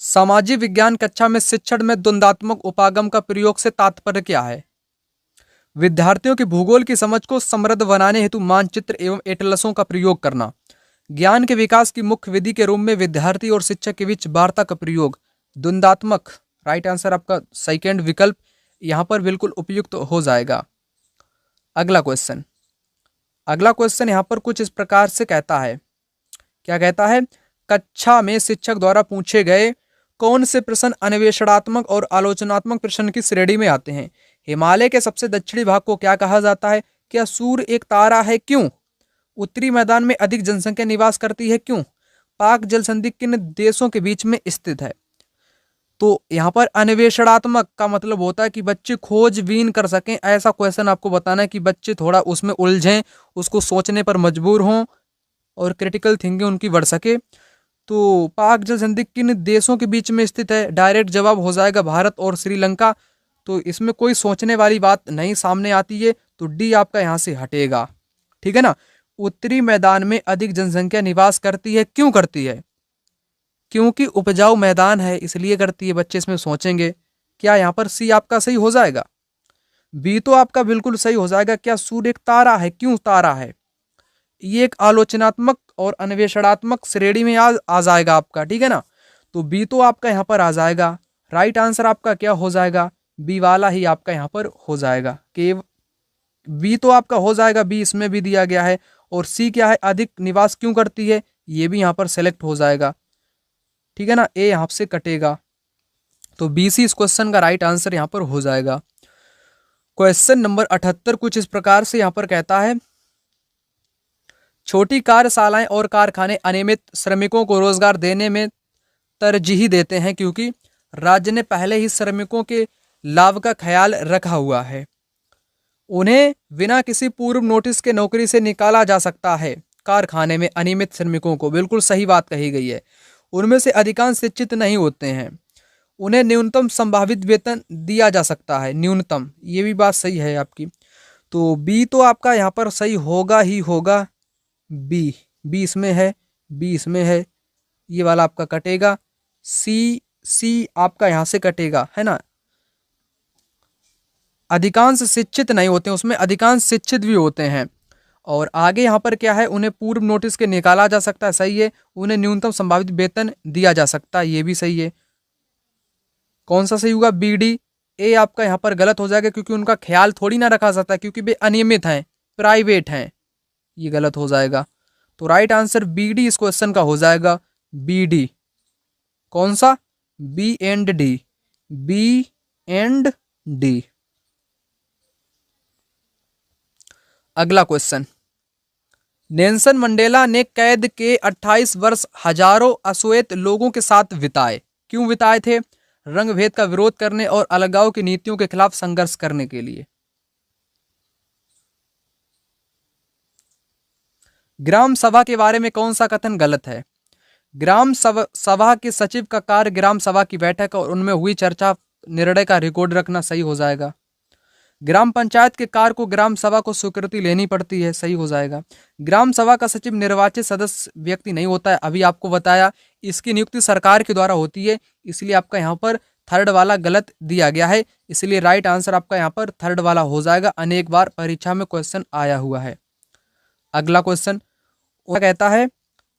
सामाजिक विज्ञान कक्षा में शिक्षण में द्वंद्वात्मक उपागम का प्रयोग से तात्पर्य क्या है? विद्यार्थियों की भूगोल की समझ को समृद्ध बनाने हेतु मानचित्र एवं एटलसों का प्रयोग करना। ज्ञान के विकास की मुख्य विधि के रूप में विद्यार्थी और शिक्षक के बीच वार्ता का प्रयोग। द्वंद्वात्मक, राइट आंसर आपका सेकंड विकल्प यहाँ पर बिल्कुल उपयुक्त हो जाएगा। अगला क्वेश्चन यहाँ पर कुछ इस प्रकार से कहता है, क्या कहता है? कक्षा में शिक्षक द्वारा पूछे गए कौन से प्रश्न अन्वेषणात्मक और आलोचनात्मक प्रश्न की श्रेणी में आते हैं? हिमालय के सबसे दक्षिणी भाग को क्या कहा जाता है? क्या सूर्य एक तारा है? क्यों? उत्तरी मैदान में अधिक जनसंख्या निवास करती है? क्यों? पाक जल संधि किन देशों के बीच में स्थित है? तो यहाँ पर अन्वेषणात्मक का मतलब होता है कि बच्चे खोजबीन कर सकें, ऐसा क्वेश्चन आपको बताना है कि बच्चे थोड़ा उसमें उलझें, उसको सोचने पर मजबूर हों और क्रिटिकल थिंकिंग उनकी बढ़ सके। तो पाक जल संधि किन देशों के बीच में स्थित है? डायरेक्ट जवाब हो जाएगा भारत और श्रीलंका। तो इसमें कोई सोचने वाली बात नहीं सामने आती है, तो डी आपका यहाँ से हटेगा, ठीक है ना। उत्तरी मैदान में अधिक जनसंख्या निवास करती है, क्यों करती है? क्योंकि उपजाऊ मैदान है, इसलिए करती है। बच्चे इसमें सोचेंगे। क्या यहाँ पर सी आपका सही हो जाएगा? बी तो आपका बिल्कुल सही हो जाएगा। क्या सूर्य एक तारा है? क्यों तारा है? ये एक आलोचनात्मक और अन्वेषणात्मक श्रेणी में आ जाएगा आपका, ठीक है ना। तो बी तो आपका यहाँ पर आ जाएगा। राइट आंसर आपका क्या हो जाएगा? बी वाला ही आपका यहाँ पर हो जाएगा। कि बी तो आपका हो जाएगा, बी इसमें भी दिया गया है। और सी क्या है? अधिक निवास क्यों करती है, ये भी यहाँ पर सेलेक्ट हो जाएगा, ठीक है ना। ए यहाँ से कटेगा, तो बी सी इस क्वेश्चन का राइट आंसर यहाँ पर हो जाएगा। क्वेश्चन नंबर 78 कुछ इस प्रकार से यहाँ पर कहता है, छोटी कार्यशालाएं और कारखाने अनियमित श्रमिकों को रोजगार देने में तरजीह देते हैं क्योंकि राज्य ने पहले ही श्रमिकों के लाभ का ख्याल रखा हुआ है। उन्हें बिना किसी पूर्व नोटिस के नौकरी से निकाला जा सकता है। कारखाने में अनियमित श्रमिकों को, बिल्कुल सही बात कही गई है। उनमें से अधिकांश शिक्षित नहीं होते हैं। उन्हें न्यूनतम संभावित वेतन दिया जा सकता है, न्यूनतम, ये भी बात सही है आपकी। तो बी तो आपका यहाँ पर सही होगा ही होगा। बी इसमें है, बी इसमें है, ये वाला आपका कटेगा। सी आपका यहाँ से कटेगा, है ना। अधिकांश शिक्षित नहीं होते हैं, उसमें अधिकांश शिक्षित भी होते हैं। और आगे यहाँ पर क्या है? उन्हें पूर्व नोटिस के निकाला जा सकता है, सही है। उन्हें न्यूनतम संभावित वेतन दिया जा सकता है, ये भी सही है। कौन सा सही होगा? B D. ए आपका यहाँ पर गलत हो जाएगा क्योंकि उनका ख्याल थोड़ी ना रखा जाता है, क्योंकि वे अनियमित हैं, प्राइवेट हैं, ये गलत हो जाएगा। तो राइट आंसर बी डी इस क्वेश्चन का हो जाएगा, बी डी। कौन सा? B and D, B and D. अगला क्वेश्चन, नेल्सन मंडेला ने कैद के 28 वर्ष हजारों अश्वेत लोगों के साथ बिताए। क्यों बिताए थे? रंग भेद का विरोध करने और अलगाव की नीतियों के खिलाफ संघर्ष करने के लिए। ग्राम सभा के बारे में कौन सा कथन गलत है? ग्राम सभा के सचिव का कार्य ग्राम सभा की बैठक और उनमें हुई चर्चा निर्णय का रिकॉर्ड रखना, सही हो जाएगा। ग्राम पंचायत के कार्य को ग्राम सभा को स्वीकृति लेनी पड़ती है, सही हो जाएगा। ग्राम सभा का सचिव निर्वाचित सदस्य व्यक्ति नहीं होता है, अभी आपको बताया। इसकी नियुक्ति सरकार के द्वारा होती है, इसलिए आपका यहाँ पर थर्ड वाला गलत दिया गया है, इसलिए राइट आंसर आपका यहाँ पर थर्ड वाला हो जाएगा। अनेक बार परीक्षा में क्वेश्चन आया हुआ है। अगला क्वेश्चन वो कहता है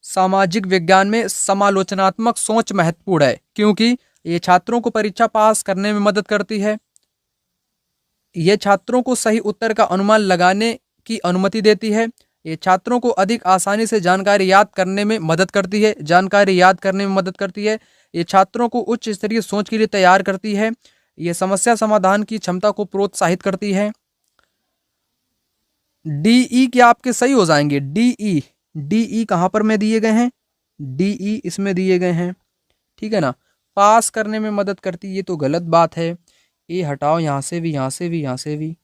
सामाजिक विज्ञान में समालोचनात्मक सोच महत्वपूर्ण है क्योंकि ये छात्रों को परीक्षा पास करने में मदद करती है, ये छात्रों को सही उत्तर का अनुमान लगाने की अनुमति देती है, ये छात्रों को अधिक आसानी से जानकारी याद करने में मदद करती है, ये छात्रों को उच्च स्तरीय सोच के लिए तैयार करती है, ये समस्या समाधान की क्षमता को प्रोत्साहित करती है। डीई क्या आपके सही हो जाएंगे? डीई कहाँ पर में दिए गए हैं? डीई इसमें दिए गए हैं, ठीक है ना। पास करने में मदद करती, ये तो गलत बात है। ए हटाओ, यहाँ से भी, यहाँ से भी, यहाँ से भी,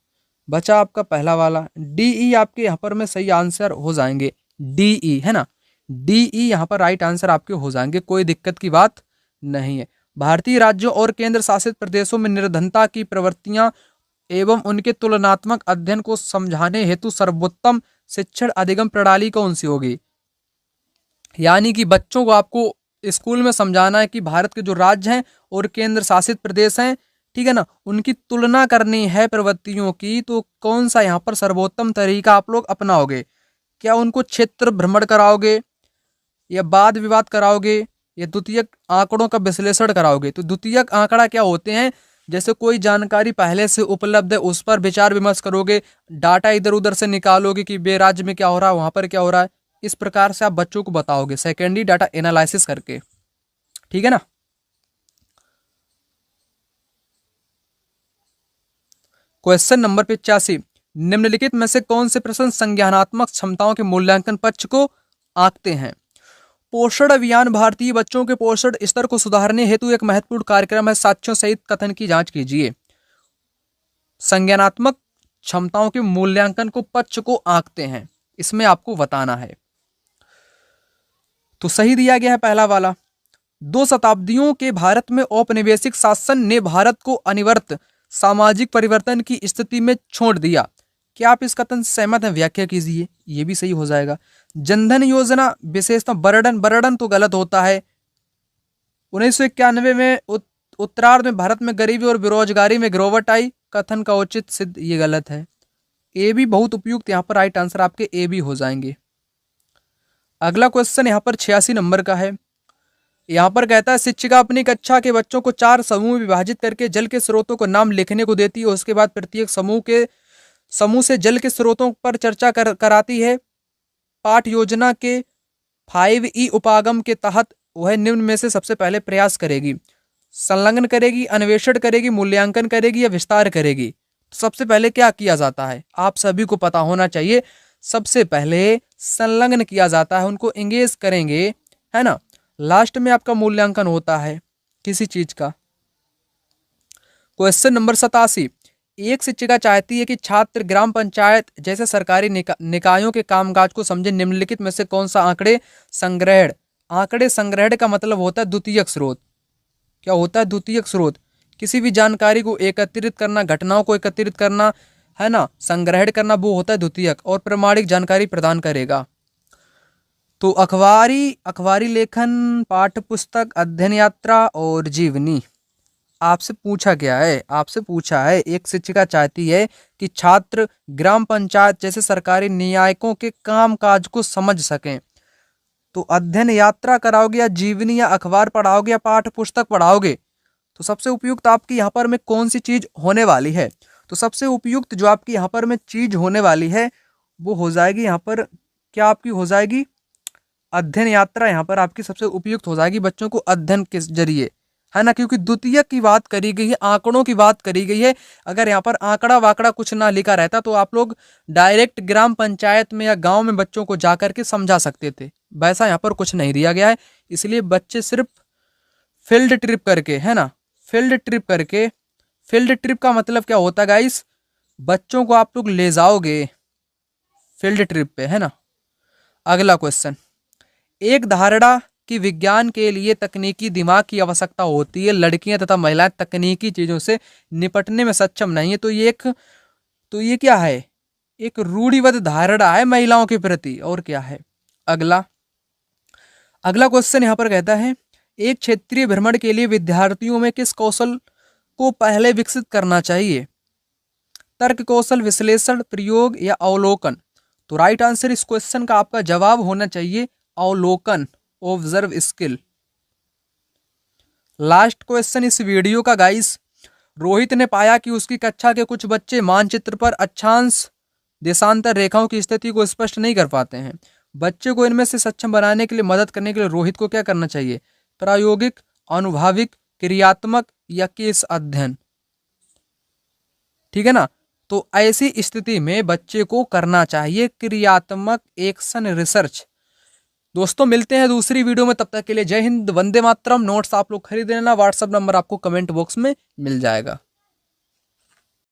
बचा आपका पहला वाला। डीई आपके यहाँ पर में सही आंसर हो जाएंगे, डीई है ना। डीई यहाँ पर राइट आंसर आपके हो जाएंगे, कोई दिक्कत की बात नहीं है। भारतीय राज्यों और केंद्र शासित प्रदेशों में निर्धनता की प्रवृत्तियां एवं उनके तुलनात्मक अध्ययन को समझाने हेतु सर्वोत्तम शिक्षण अधिगम प्रणाली कौन सी होगी? यानी कि बच्चों को आपको स्कूल में समझाना है कि भारत के जो राज्य हैं और केंद्र शासित प्रदेश हैं, ठीक है ना, उनकी तुलना करनी है प्रवृत्तियों की, तो कौन सा यहाँ पर सर्वोत्तम तरीका आप लोग अपनाओगे? क्या उनको क्षेत्र भ्रमण कराओगे, या वाद विवाद कराओगे, या द्वितीयक आंकड़ों का विश्लेषण कराओगे? तो द्वितीयक आंकड़ा क्या होते हैं? जैसे कोई जानकारी पहले से उपलब्ध है उस पर विचार विमर्श करोगे, डाटा इधर उधर से निकालोगे कि बे राज्य में क्या हो रहा है, वहां पर क्या हो रहा है, इस प्रकार से आप बच्चों को बताओगे सेकेंडरी डाटा एनालिसिस करके, ठीक है ना। क्वेश्चन नंबर 85, निम्नलिखित में से कौन से प्रश्न संज्ञानात्मक क्षमताओं के मूल्यांकन पक्ष को आंकते हैं? पोषण अभियान भारतीय बच्चों के पोषण स्तर को सुधारने हेतु एक महत्वपूर्ण कार्यक्रम है, साक्ष्यों सहित कथन की जांच कीजिए। संज्ञानात्मक क्षमताओं के मूल्यांकन को पक्ष को आंकते हैं, इसमें आपको बताना है। तो सही दिया गया है पहला वाला। 2 शताब्दियों के भारत में औपनिवेशिक शासन ने भारत को अनिवार्य सामाजिक परिवर्तन की स्थिति में छोड़ दिया। क्या आप इस कथन से सहमत हैं? व्याख्या कीजिए, ये भी सही हो जाएगा। जनधन योजना विशेषता बर्डन तो गलत होता है। 1991 में उत्तरार्ध में भारत में गरीबी और बेरोजगारी में गिरावट आई, कथन का उचित सिद्ध, ये गलत है। ए भी बहुत उपयुक्त, यहाँ पर राइट आंसर आपके ए भी हो जाएंगे। अगला क्वेश्चन यहाँ पर 86 नंबर का है। यहाँ पर कहता है शिक्षिका अपनी कक्षा के बच्चों को 4 समूह में विभाजित करके जल के स्रोतों को नाम लिखने को देती है, उसके बाद प्रत्येक समूह से जल के स्रोतों पर चर्चा कराती है। पाठ योजना के 5E उपागम के तहत वह निम्न में से सबसे पहले प्रयास करेगी, संलग्न करेगी, अन्वेषण करेगी, मूल्यांकन करेगी या विस्तार करेगी। तो सबसे पहले क्या किया जाता है, आप सभी को पता होना चाहिए। सबसे पहले संलग्न किया जाता है, उनको एंगेज करेंगे, है ना। लास्ट में आपका मूल्यांकन होता है किसी चीज का। क्वेश्चन नंबर 87, एक शिक्षिका चाहती है कि छात्र ग्राम पंचायत जैसे सरकारी निकायों के कामकाज को समझे। निम्नलिखित में से कौन सा आंकड़े संग्रहण का मतलब होता है द्वितीयक स्रोत। क्या होता है? द्वितीयक स्रोत। किसी भी जानकारी को एकत्रित करना, घटनाओं को एकत्रित करना, है ना, संग्रहण करना, वो होता है द्वितीयक, और प्रमाणिक जानकारी प्रदान करेगा। तो अखबारी लेखन, पाठ्य पुस्तक, अध्ययन यात्रा और जीवनी। आपसे पूछा गया है, आपसे पूछा है, एक शिक्षिका चाहती है कि छात्र ग्राम पंचायत जैसे सरकारी निकायों के कामकाज को समझ सकें। तो अध्ययन यात्रा कराओगे या जीवनी या अखबार पढ़ाओगे या पाठ्य पुस्तक पढ़ाओगे? तो सबसे उपयुक्त आपकी यहाँ पर में कौन सी चीज होने वाली है? तो सबसे उपयुक्त जो आपकी यहाँ पर में चीज होने वाली है वो हो जाएगी यहाँ पर, क्या आपकी हो जाएगी? अध्ययन यात्रा यहाँ पर आपकी सबसे उपयुक्त हो जाएगी बच्चों को अध्ययन के जरिए, है ना, क्योंकि द्वितीयक की बात करी गई है, आंकड़ों की बात करी गई है। अगर यहाँ पर आंकड़ा वाकड़ा कुछ ना लिखा रहता तो आप लोग डायरेक्ट ग्राम पंचायत में या गांव में बच्चों को जा करके समझा सकते थे। वैसा यहाँ पर कुछ नहीं दिया गया है, इसलिए बच्चे सिर्फ फील्ड ट्रिप करके, है ना, फील्ड ट्रिप करके। फील्ड ट्रिप का मतलब क्या होता है गाइस, बच्चों को आप लोग ले जाओगे फील्ड ट्रिप पे, है ना। अगला क्वेश्चन, एक धारणा कि विज्ञान के लिए तकनीकी दिमाग की आवश्यकता होती है, लड़कियां तथा महिलाएं तकनीकी चीजों से निपटने में सक्षम नहीं है, तो ये क्या है, एक रूढ़िबद्ध धारणा है महिलाओं के प्रति, और क्या है। अगला अगला क्वेश्चन यहाँ पर कहता है, एक क्षेत्रीय भ्रमण के लिए विद्यार्थियों में किस कौशल को पहले विकसित करना चाहिए, तर्क कौशल, विश्लेषण, प्रयोग या अवलोकन। तो राइट आंसर इस क्वेश्चन का आपका जवाब होना चाहिए अवलोकन, ऑब्जर्व स्किल। लास्ट क्वेश्चन इस वीडियो का गाइस, रोहित ने पाया कि उसकी कक्षा के कुछ बच्चे मानचित्र पर अक्षांश देशांतर रेखाओं की स्थिति को स्पष्ट नहीं कर पाते हैं। बच्चे को इनमें से सक्षम बनाने के लिए, मदद करने के लिए रोहित को क्या करना चाहिए, प्रायोगिक, अनुभविक, क्रियात्मक या केस अध्ययन। ठीक है ना, तो ऐसी स्थिति में बच्चे को करना चाहिए क्रियात्मक एक्शन रिसर्च। दोस्तों मिलते हैं दूसरी वीडियो में, तब तक के लिए जय हिंद, वंदे मातरम। नोट्स आप लोग खरीद लेना, व्हाट्सएप नंबर आपको कमेंट बॉक्स में मिल जाएगा।